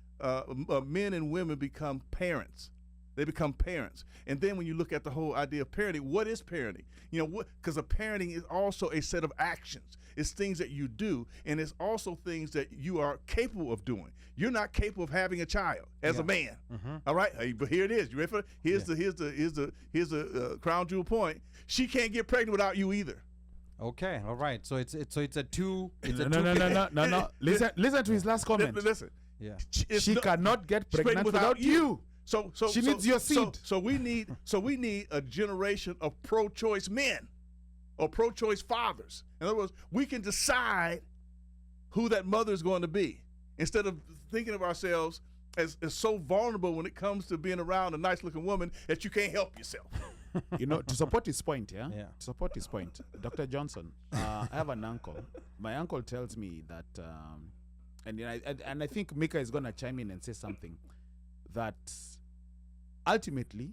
men and women become parents. They become parents. And then when you look at the whole idea of parenting, what is parenting? Because a parenting is also a set of actions. It's things that you do, and it's also things that you are capable of doing. You're not capable of having a child as a man. Mm-hmm. All right, but here it is. You ready for it? Here's the crown jewel point. She can't get pregnant without you either. Okay, all right. So it's a two. No. Listen to his last comment. Listen. Yeah. She cannot get pregnant without you. So she needs your seed. So we need a generation of pro-choice men or pro-choice fathers. In other words, we can decide who that mother is going to be instead of thinking of ourselves as so vulnerable when it comes to being around a nice-looking woman that you can't help yourself. To support his point, to support his point, Dr. Johnson, I have an uncle. My uncle tells me that, and I think Mika is going to chime in and say something, that ultimately,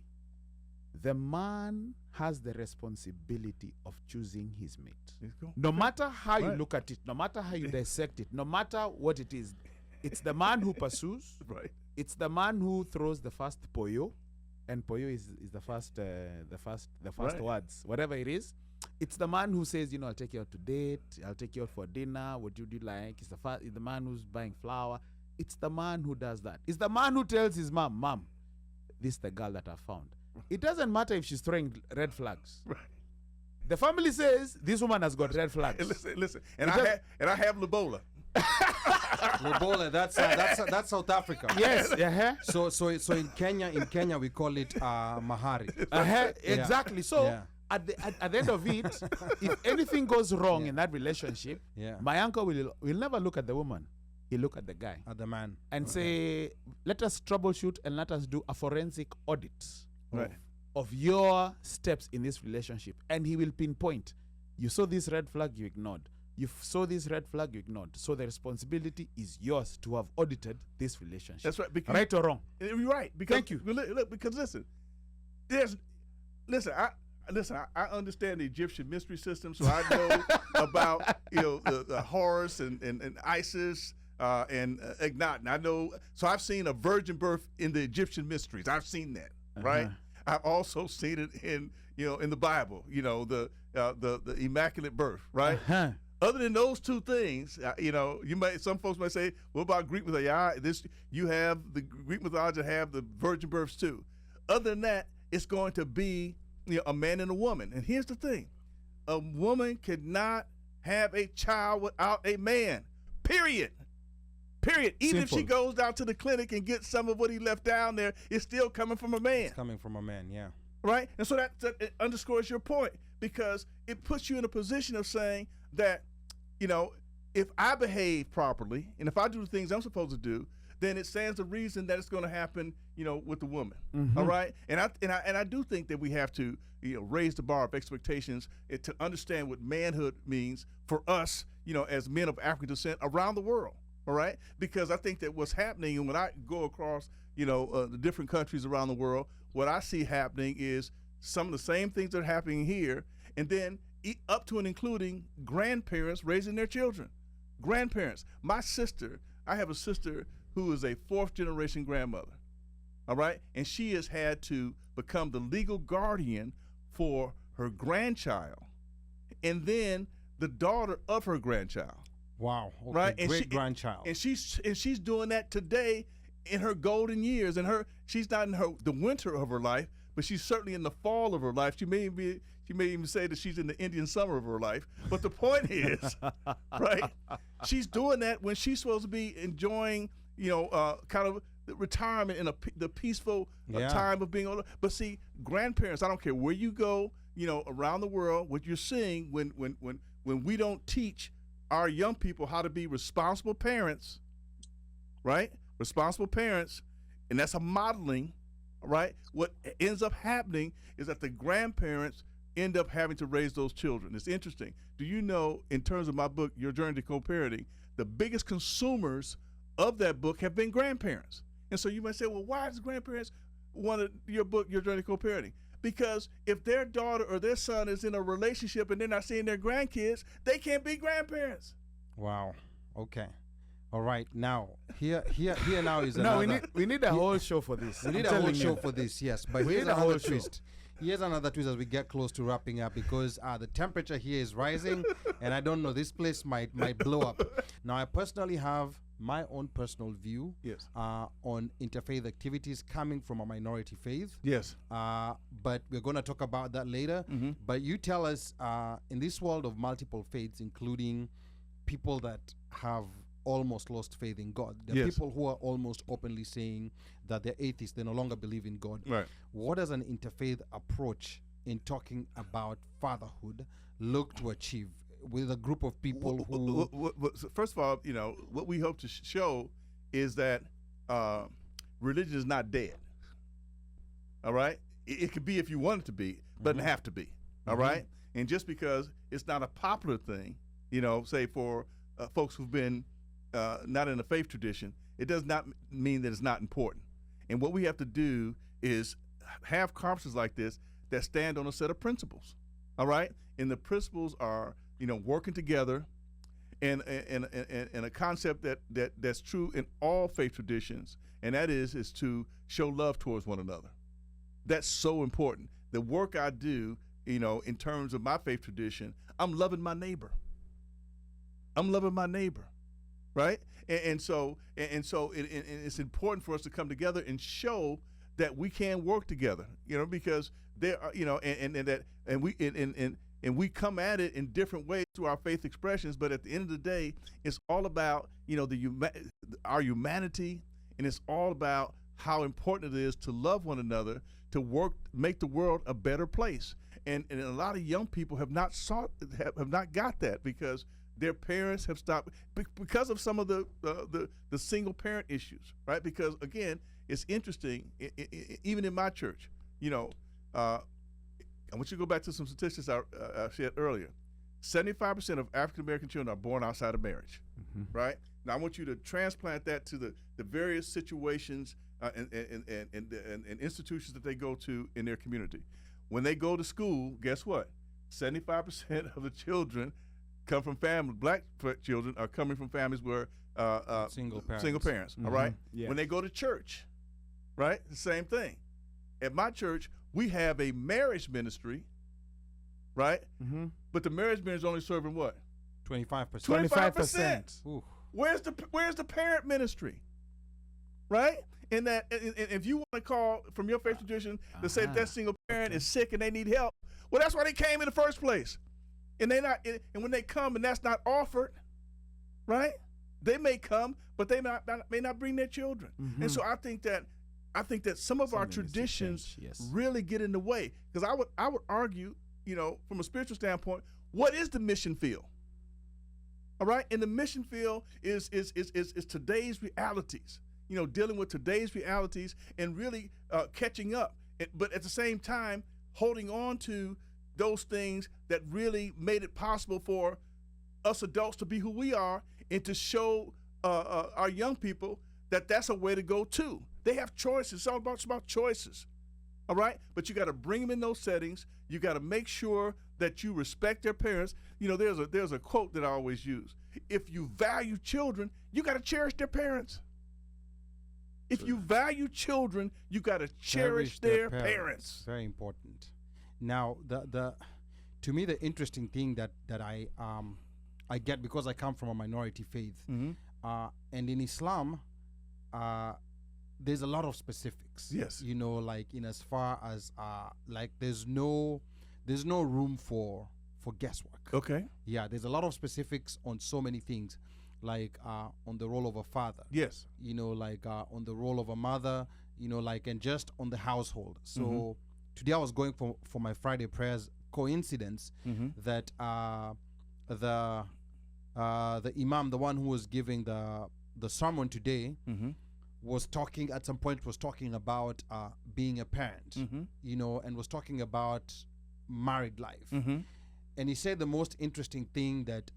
the man has the responsibility of choosing his mate. No matter how you look at it, no matter how you dissect it, no matter what it is, it's the man who pursues. Right. It's the man who throws the first poyo, and poyo is the first words, whatever it is. It's the man who says, I'll take you out to date, I'll take you out for dinner. What would you like? It's the man who's buying flour. It's the man who does that. It's the man who tells his mom, this is the girl that I found. It doesn't matter if she's throwing red flags. Right. The family says this woman has got red flags. Listen. And I have Ebola. Ebola. That's South Africa. Yes. So in Kenya we call it mahari. Exactly. So at the end of it, if anything goes wrong in that relationship, my uncle will never look at the woman. He'll look at the guy, at the man, and say, let us troubleshoot and let us do a forensic audit of your steps in this relationship. And he will pinpoint, you saw this red flag, you ignored. You saw this red flag, you ignored. So the responsibility is yours to have audited this relationship. That's right. Because, right or wrong? You're right. Because, thank you. Look, because I understand the Egyptian mystery system, so I know about the Horus and Isis and Akhenaten. I know, so I've seen a virgin birth in the Egyptian mysteries. I've seen that, right? I've also seen it in the Bible. The immaculate birth, right? Other than those two things, some folks might say, what about Greek mythology? You have the Greek mythology that have the virgin births too. Other than that, it's going to be a man and a woman. And here's the thing. A woman cannot have a child without a man, period. Even if she goes down to the clinic and gets some of what he left down there, it's still coming from a man. It's coming from a man, yeah. Right? And so that it underscores your point, because it puts you in a position of saying that, if I behave properly and if I do the things I'm supposed to do, then it stands to reason that it's going to happen, with the woman. All right? And I do think that we have to, raise the bar of expectations to understand what manhood means for us, as men of African descent around the world. All right? Because I think that what's happening, and when I go across, the different countries around the world, what I see happening is some of the same things that are happening here, and then up to and including grandparents raising their children. Grandparents. I have a sister who is a fourth-generation grandmother, all right? And she has had to become the legal guardian for her grandchild and then the daughter of her grandchild. Wow. Okay. Right? And great-grandchild. And she's doing that today in her golden years. And she's not in the winter of her life, but she's certainly in the fall of her life. She may even say that she's in the Indian summer of her life. But the point is, right, she's doing that when she's supposed to be enjoying, kind of retirement in the peaceful time of being older. But see, grandparents, I don't care where you go, around the world, what you're seeing when we don't teach our young people how to be responsible parents, right? Responsible parents, and that's a modeling, right? What ends up happening is that the grandparents end up having to raise those children. It's interesting. Do you know, in terms of my book, Your Journey to Co-Parenting, the biggest consumers of that book have been grandparents. And so you might say, well, why does grandparents want your book, Your Journey to Co-Parenting? Because if their daughter or their son is in a relationship and they're not seeing their grandkids, they can't be grandparents. Wow. Okay. All right. Now, here now is another. No, we need a whole show for this. We need a whole show for this, yes. But We here's need a whole another twist. Here's another twist as we get close to wrapping up, because the temperature here is rising, and I don't know, this place might blow up. Now, I personally have my own personal view on interfaith activities coming from a minority faith. Yes. But we're going to talk about that later. But you tell us, in this world of multiple faiths, including people that have almost lost faith in God, there are people who are almost openly saying that they're atheists, they no longer believe in God. Right. What does an interfaith approach in talking about fatherhood look to achieve with a group of people who... First of all, what we hope to show is that religion is not dead. All right? It could be if you want it to be, but it doesn't have to be. All right? And just because it's not a popular thing, say for folks who've been not in the faith tradition, it does not mean that it's not important. And what we have to do is have conferences like this that stand on a set of principles. All right? And the principles are, working together, and a concept that's true in all faith traditions, and that is to show love towards one another. That's so important. The work I do, in terms of my faith tradition, I'm loving my neighbor. Right? And so it's important for us to come together and show that we can work together, because there are, and we come at it in different ways through our faith expressions, but at the end of the day, it's all about, our humanity, and it's all about how important it is to love one another, to make the world a better place. And a lot of young people have not got that, because their parents have stopped because of some of the single parent issues, right? Because again, it's interesting, even in my church, I want you to go back to some statistics I shared earlier. 75% of African American children are born outside of marriage, right? Now I want you to transplant that to the various situations and institutions that they go to in their community. When they go to school, guess what? 75% of the children come from black children are coming from families where single parents, all right? Yeah. When they go to church, right? The same thing. At my church, we have a marriage ministry, right? But the marriage ministry is only serving what? 25%. 25%. Where's the parent ministry? right? And that and if you want to call from your faith tradition to say that single parent is sick and they need help, well, that's why they came in the first place. And and when they come and that's not offered, right? They may come, but they may not bring their children. And so I think that some of our traditions really get in the way. Because I would argue, from a spiritual standpoint, what is the mission field? All right, and the mission field is today's realities. Dealing with today's realities and really catching up, but at the same time holding on to those things that really made it possible for us adults to be who we are and to show our young people that that's a way to go too. They have choices. It's all about choices. All right, but you got to bring them in those settings. You got to make sure that you respect their parents. There's a quote that I always use. If you value children, you got to cherish their parents. If you value children, you got to cherish their parents. Very important. Now, to me, the interesting thing that I get, because I come from a minority faith, and in Islam, there's a lot of specifics. Yes. Like in as far as like there's no room for guesswork. Okay. Yeah, there's a lot of specifics on so many things, like on the role of a father. Yes. Like on the role of a mother. Like, and just on the household. So today I was going for my Friday prayers. Coincidence that the imam, the one who was giving the sermon today, was talking about being a parent, and was talking about married life. And he said the most interesting thing that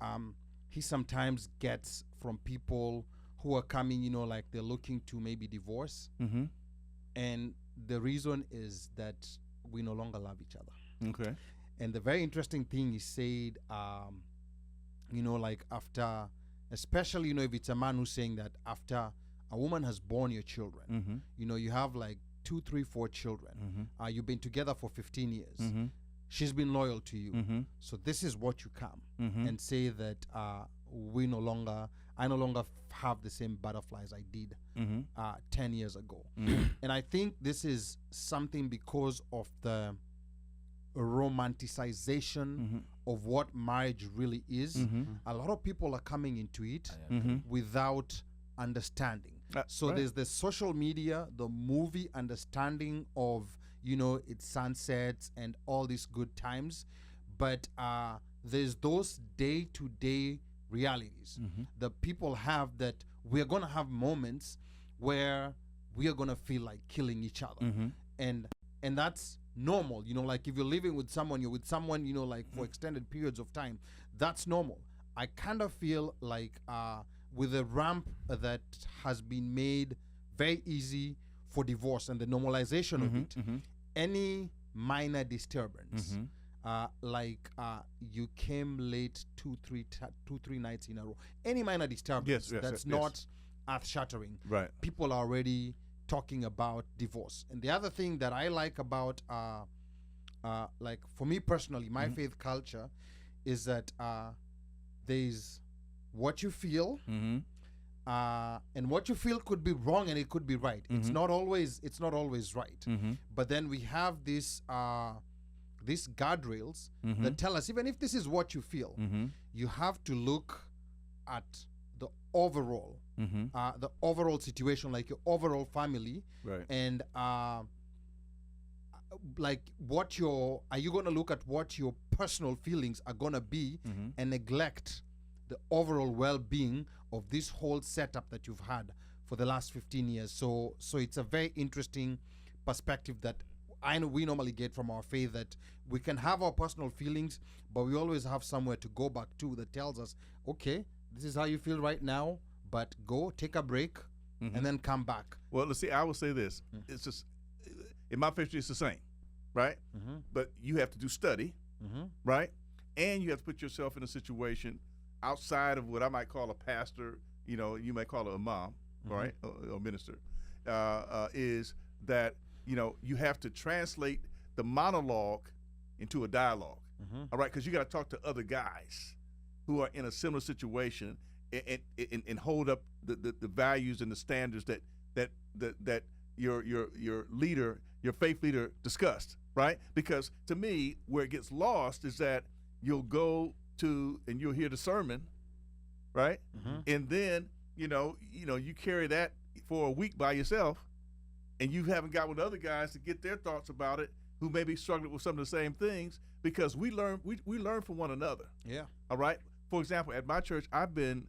he sometimes gets from people who are coming, like they're looking to maybe divorce. And the reason is that we no longer love each other. Okay. And the very interesting thing he said, like after, especially, if it's a man who's saying that after a woman has born your children, you have like 2, 3, 4 children. You've been together for 15 years. She's been loyal to you. So this is what you come and say that I no longer have the same butterflies I did 10 years ago. And I think this is something because of the romanticization of what marriage really is. A lot of people are coming into it without understanding. So right. There's the social media, the movie understanding of, its sunsets and all these good times. But there's those day-to-day realities that people have, that we're going to have moments where we are going to feel like killing each other. And that's normal. Like if you're living with someone, you're with someone, like for extended periods of time, that's normal. I kind of feel like with a ramp that has been made very easy for divorce and the normalization of it, any minor disturbance, like you came late 2, 3 nights in a row, any minor disturbance that's not earth-shattering, right? People are already talking about divorce. And the other thing that I like about, like for me personally, my faith culture is that there's what you feel, and what you feel could be wrong and it could be right. It's not always right. But then we have these guardrails that tell us, even if this is what you feel, you have to look at the overall situation, like your overall family, right? And like are you going to look at what your personal feelings are going to be and neglect the overall well-being of this whole setup that you've had for the last 15 years. So it's a very interesting perspective that we normally get from our faith, that we can have our personal feelings, but we always have somewhere to go back to that tells us, okay, this is how you feel right now, but go take a break and then come back. Well, let's see, I will say this. It's just, in my faith, it's the same, right? But you have to do study, right? And you have to put yourself in a situation outside of what I might call a pastor, you might call it a imam, right, or minister, is that, you have to translate the monologue into a dialogue, all right, because you got to talk to other guys who are in a similar situation and hold up the values and the standards that that your leader, your faith leader, discussed, right? Because to me, where it gets lost is that you'll go to and you'll hear the sermon, right? And then you carry that for a week by yourself, and you haven't got with other guys to get their thoughts about it, who may be struggling with some of the same things, because we learn from one another. Yeah. All right. For example, at my church, I've been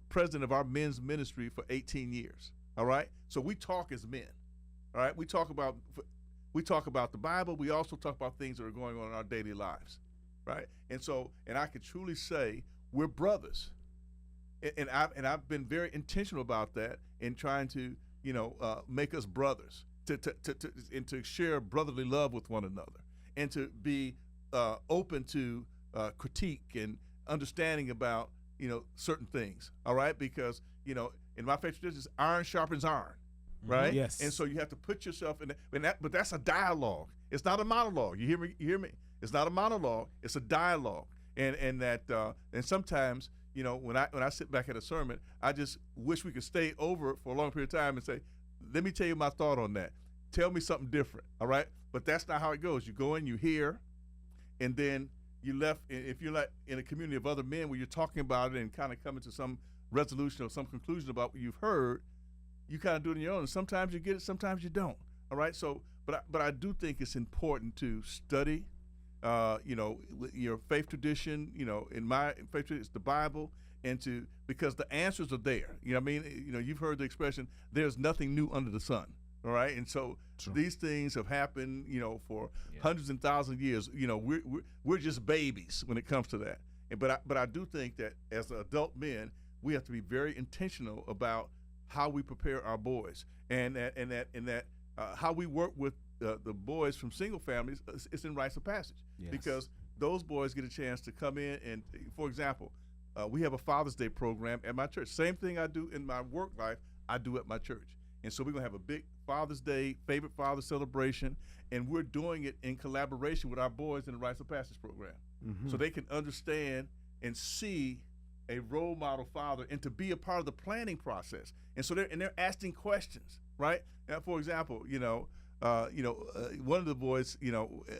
president of our men's ministry for 18 years. All right. So we talk as men. All right. We talk about the Bible. We also talk about things that are going on in our daily lives. Right. And I can truly say we're brothers. And I've been very intentional about that in trying to make us brothers, and to share brotherly love with one another, and to be open to critique and understanding about certain things. All right, because in my faith tradition, iron sharpens iron, right? Yes. And so you have to put yourself in that, but that's a dialogue. It's not a monologue. You hear me? It's not a monologue. It's a dialogue, and sometimes. When I sit back at a sermon, I just wish we could stay over for a long period of time and say, let me tell you my thought on that. Tell me something different, all right? But that's not how it goes. You go in, you hear, and then you left. If you're not in a community of other men where you're talking about it and kind of coming to some resolution or some conclusion about what you've heard, you kind of do it on your own. And sometimes you get it, sometimes you don't, all right? So, but I do think it's important to study, your faith tradition, in my faith tradition, it's the Bible, because the answers are there. You've heard the expression, there's nothing new under the sun. All right. And so these things have happened, for hundreds and thousands of years. We're just babies when it comes to that. But I do think that as adult men, we have to be very intentional about how we prepare our boys, and that how we work with the boys from single families. It's in rites of passage. Yes. Because those boys get a chance to come in and, for example, we have a Father's Day program at my church. Same thing I do in my work life, I do at my church. And so we're going to have a big Father's Day, favorite father celebration, and we're doing it in collaboration with our boys in the Rites of Passage program. So they can understand and see a role model father and to be a part of the planning process. And so they're asking questions, right? Now, for example, one of the boys,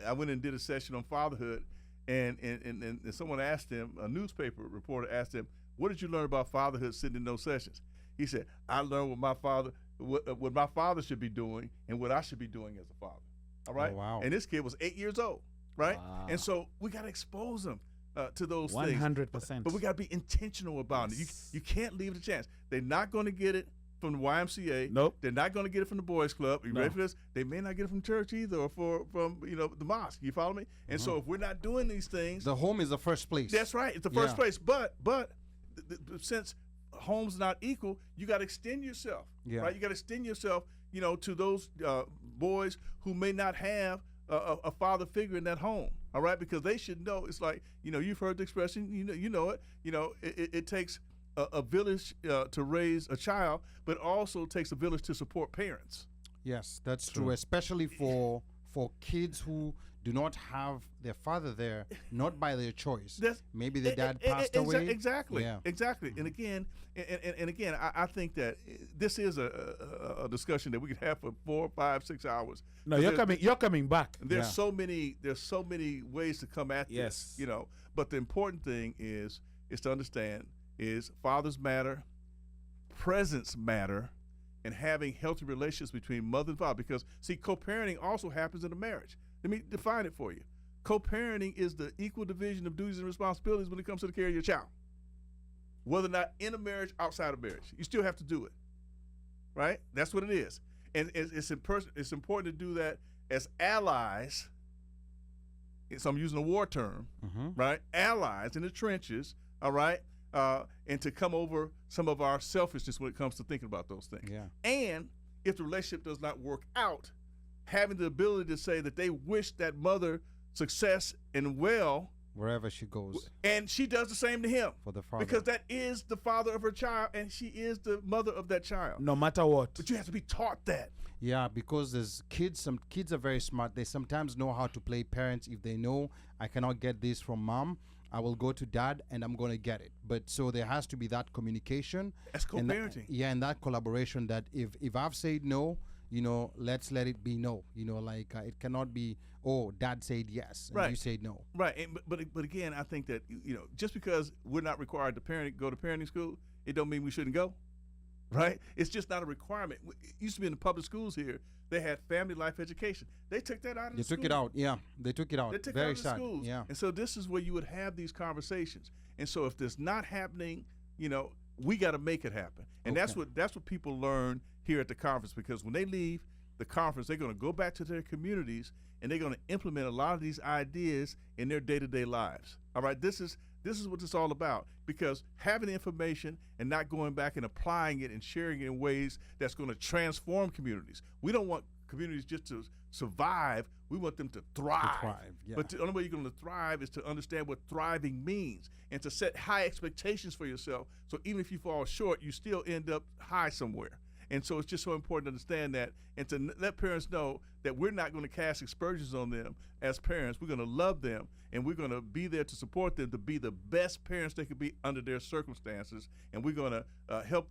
I went and did a session on fatherhood, and someone asked him, a newspaper reporter asked him, what did you learn about fatherhood sitting in those sessions? He said, I learned what my father should be doing and what I should be doing as a father. All right. Oh, wow. And this kid was 8 years old, right? Wow. And so we got to expose them to those 100%. Things. 100%. But we got to be intentional about it. You can't leave the chance. They're not going to get it from the YMCA. Nope. They're not going to get it from the boys club. Are you ready for this? They may not get it from church either, or from the mosque. You follow me? And so if we're not doing these things, the home is the first place. That's right. It's the first place. But since home's not equal, you got to extend yourself. Yeah. Right. You got to extend yourself. To those boys who may not have a father figure in that home. All right, because they should know. It's like you've heard the expression. You know it. It takes a village to raise a child, but also takes a village to support parents. Yes, that's true, especially for kids who do not have their father there, not by their choice. Maybe the dad passed away. Exactly. Yeah. Exactly. And again, I think that this is a discussion that we could have for 4, 5, 6 hours. No, you're coming back. There's so many ways to come at this. But the important thing is to understand is fathers matter, presence matter, and having healthy relationships between mother and father. Because see, co-parenting also happens in a marriage. Let me define it for you. Co-parenting is the equal division of duties and responsibilities when it comes to the care of your child. Whether or not in a marriage, outside of marriage, you still have to do it, right? That's what it is. And it's important to do that as allies. So I'm using a war term, right? Allies in the trenches, all right? And to come over some of our selfishness when it comes to thinking about those things. Yeah. And if the relationship does not work out, having the ability to say that they wish that mother success and well wherever she goes, and she does the same to him for the father, because that is the father of her child and she is the mother of that child, no matter what. But you have to be taught that. Yeah, because there's kids. Some kids are very smart. They sometimes know how to play parents. If they know I cannot get this from mom, I will go to dad and I'm going to get it. But so there has to be that communication. That's co-parenting. And that collaboration, that if I've said no, let's let it be no. Like it cannot be, oh, dad said yes and you said no. Right. And, but again, I think that, just because we're not required to go to parenting school, it don't mean we shouldn't go. Right? It's just not a requirement. It used to be in the public schools here, they had family life education. They took that out of the schools. They took it out, yeah. They took it out. They took Very it out of the sad. schools. Yeah. And so this is where you would have these conversations. And so if this not happening, we got to make it happen. And that's what people learn here at the conference, because when they leave the conference, they're going to go back to their communities and they're going to implement a lot of these ideas in their day-to-day lives. All right, this is what it's all about, because having the information and not going back and applying it and sharing it in ways that's going to transform communities. We don't want communities just to survive. We want them to thrive. Yeah. But the only way you're going to thrive is to understand what thriving means and to set high expectations for yourself. So even if you fall short, you still end up high somewhere. And so it's just so important to understand that and to let parents know that we're not going to cast aspersions on them as parents. We're going to love them, and we're going to be there to support them to be the best parents they could be under their circumstances. And we're going to help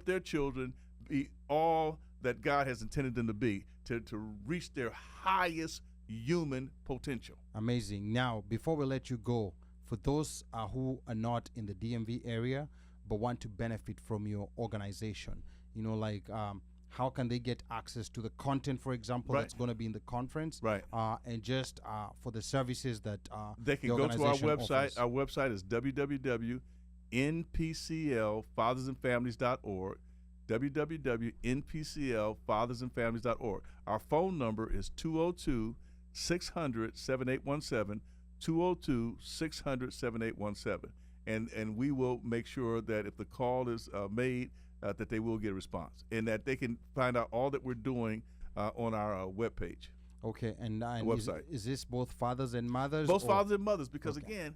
their children be all that God has intended them to be, to reach their highest human potential. Amazing. Now, before we let you go, for those who are not in the DMV area but want to benefit from your organization, how can they get access to the content, for example, that's going to be in the conference? Right. And just for the services that they can go to our website. Offers. Our website is www.npclfathersandfamilies.org. www.npclfathersandfamilies.org. Our phone number is 202-600-7817, 202-600-7817. And we will make sure that if the call is made, that they will get a response, and that they can find out all that we're doing on our webpage. Okay, and website. Is this both fathers and mothers? Both fathers and mothers, because again,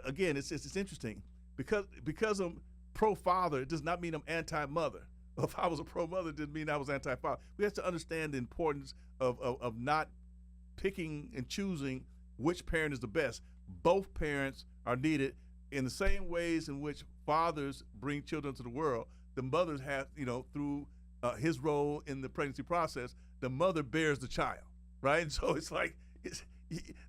it's interesting, because I'm pro-father, it does not mean I'm anti-mother. If I was a pro-mother, it didn't mean I was anti-father. We have to understand the importance of not picking and choosing which parent is the best. Both parents are needed in the same ways in which fathers bring children to the world. The mothers have, through his role in the pregnancy process, the mother bears the child, right? And so it's like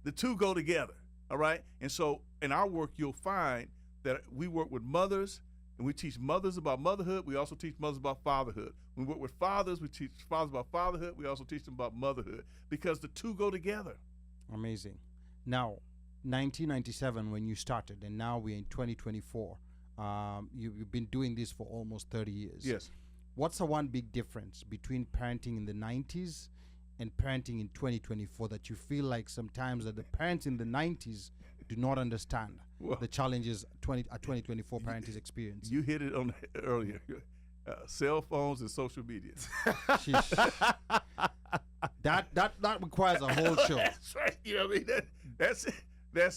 the two go together, all right? And so in our work, you'll find that we work with mothers, and we teach mothers about motherhood. We also teach mothers about fatherhood. When we work with fathers, we teach fathers about fatherhood. We also teach them about motherhood, because the two go together. Amazing. Now, 1997 when you started, and now we're in 2024. You've been doing this for almost 30 years. Yes. What's the one big difference between parenting in the 90s and parenting in 2024 that you feel like sometimes that the parents in the 90s do not understand the challenges 2024 parents experience? You hit it on earlier. Cell phones and social media. that requires a whole show. That's right. You know what I mean? That's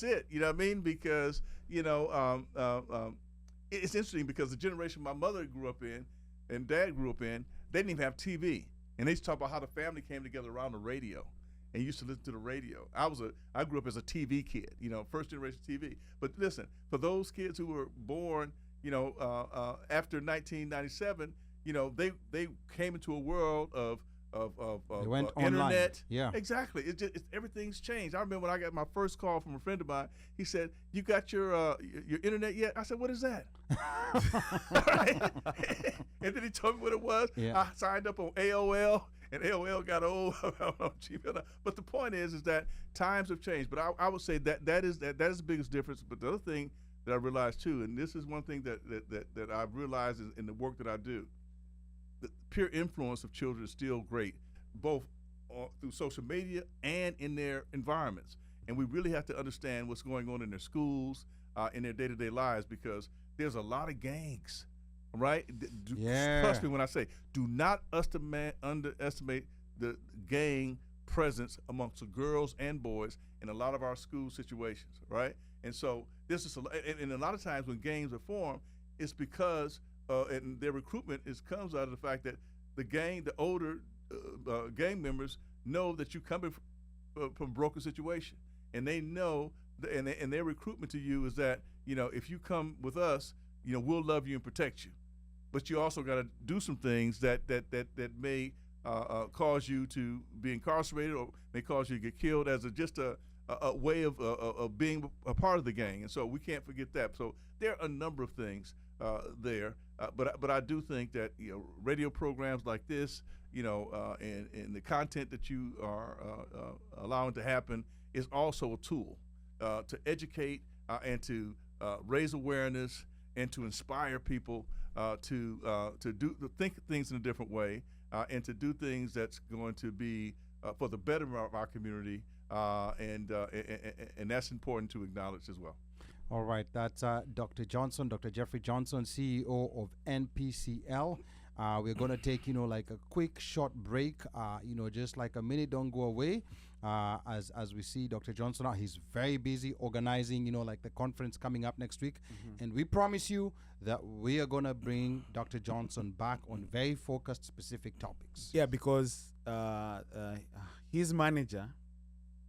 it. You know what I mean? Because it's interesting, because the generation my mother grew up in and dad grew up in, they didn't even have TV, and they used to talk about how the family came together around the radio and used to listen to the radio. I grew up as a TV kid, first generation TV. But listen, for those kids who were born, after 1997, they came into a world of went internet. online. Yeah, exactly. Everything's changed. I remember when I got my first call from a friend of mine. He said, "You got your internet yet?" I said, "What is that?" Right? And then he told me what it was. Yeah. I signed up on AOL, and AOL got old. But the point is that times have changed. But I would say that is the biggest difference. But the other thing that I realized too, and this is one thing that I've realized in the work that I do. The peer influence of children is still great, both through social media and in their environments. And we really have to understand what's going on in their schools, in their day-to-day lives, because there's a lot of gangs, right? Trust me when I say, do not underestimate the gang presence amongst the girls and boys in a lot of our school situations, right? And so this is, and a lot of times when gangs are formed, it's because and their recruitment comes out of the fact that the older gang members know that you're coming from a broken situation, and they know and their recruitment to you is that, if you come with us, we'll love you and protect you. But you also got to do some things that may cause you to be incarcerated or may cause you to get killed as just a way of being a part of the gang. And so we can't forget that. So there are a number of things there. But I do think that, radio programs like this, and the content that you are allowing to happen is also a tool to educate and to raise awareness and to inspire people to think things in a different way and to do things that's going to be for the betterment of our community, and that's important to acknowledge as well. All right, that's Dr. Johnson, Dr. Jeffrey Johnson, CEO of NPCL. We're going to take, like a quick short break, just like a minute, don't go away. As we see Dr. Johnson now, he's very busy organizing, like the conference coming up next week. And we promise you that we are going to bring Dr. Johnson back on very focused, specific topics. Yeah, because his manager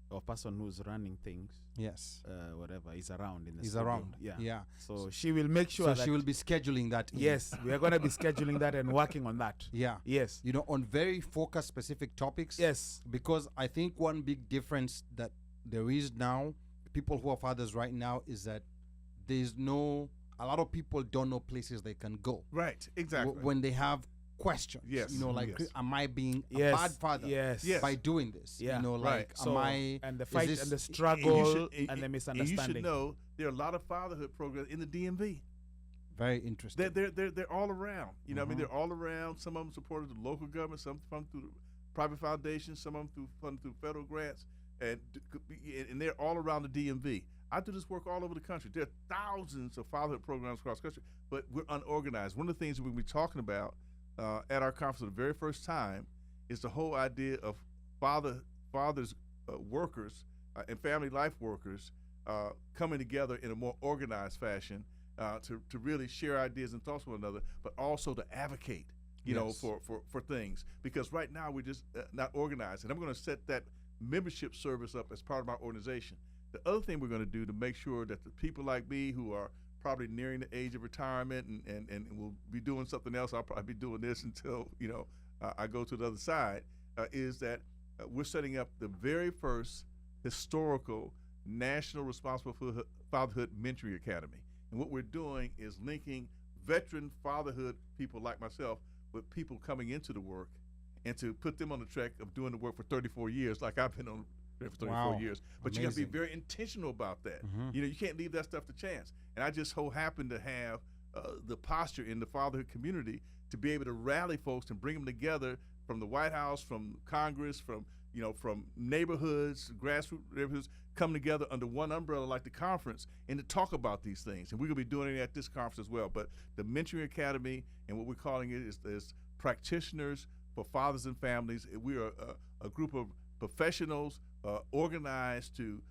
or person who's running things, yes, whatever, is around in the he's studio. around. Yeah. So she will make sure so that she will be scheduling that. Yes, we are going to be scheduling that and working on that. Yeah. Yes. On very focused, specific topics. Yes. Because I think one big difference that there is now, people who are fathers right now, is that a lot of people don't know places they can go. Right, exactly. When they have questions. Yes. Like, am I being a Yes. bad father Yes. by doing this? Yeah. Like, So, am I... and the fight this- and the struggle and the And you misunderstanding. should know there are a lot of fatherhood programs in the DMV. Very interesting. They're all around. I mean, they're all around. Some of them supported the local government, some funded through private foundations, some of them funded through federal grants, and they're all around the DMV. I do this work all over the country. There are thousands of fatherhood programs across the country, but we're unorganized. One of the things we'll be talking about at our conference for the very first time is the whole idea of fathers, workers, and family life workers coming together in a more organized fashion to really share ideas and thoughts with one another, but also to advocate, for things. Because right now we're just not organized. And I'm going to set that membership service up as part of my organization. The other thing we're going to do to make sure that the people like me who are probably nearing the age of retirement and will be doing something else, I'll probably be doing this until, I go to the other side, is that we're setting up the very first historical National Responsible for Fatherhood Mentoring Academy. And what we're doing is linking veteran fatherhood people like myself with people coming into the work and to put them on the track of doing the work for 34 years like I've been on for 34 years. But you got to be very intentional about that. You can't leave that stuff to chance. And I just so happen to have the posture in the fatherhood community to be able to rally folks and bring them together from the White House, from Congress, from neighborhoods, grassroots neighborhoods, come together under one umbrella like the conference and to talk about these things. And we're going to be doing it at this conference as well. But the Mentoring Academy, and what we're calling it is practitioners for fathers and families. We are a group of professionals organized to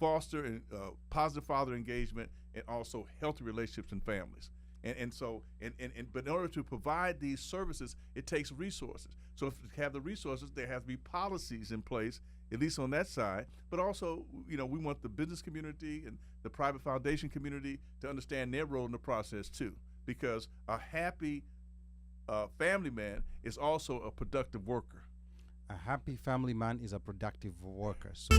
foster and positive father engagement and also healthy relationships in families. But in order to provide these services, it takes resources. So if you have the resources, there has to be policies in place, at least on that side. But also, we want the business community and the private foundation community to understand their role in the process too, because a happy family man is also a productive worker. A happy family man is a productive worker. So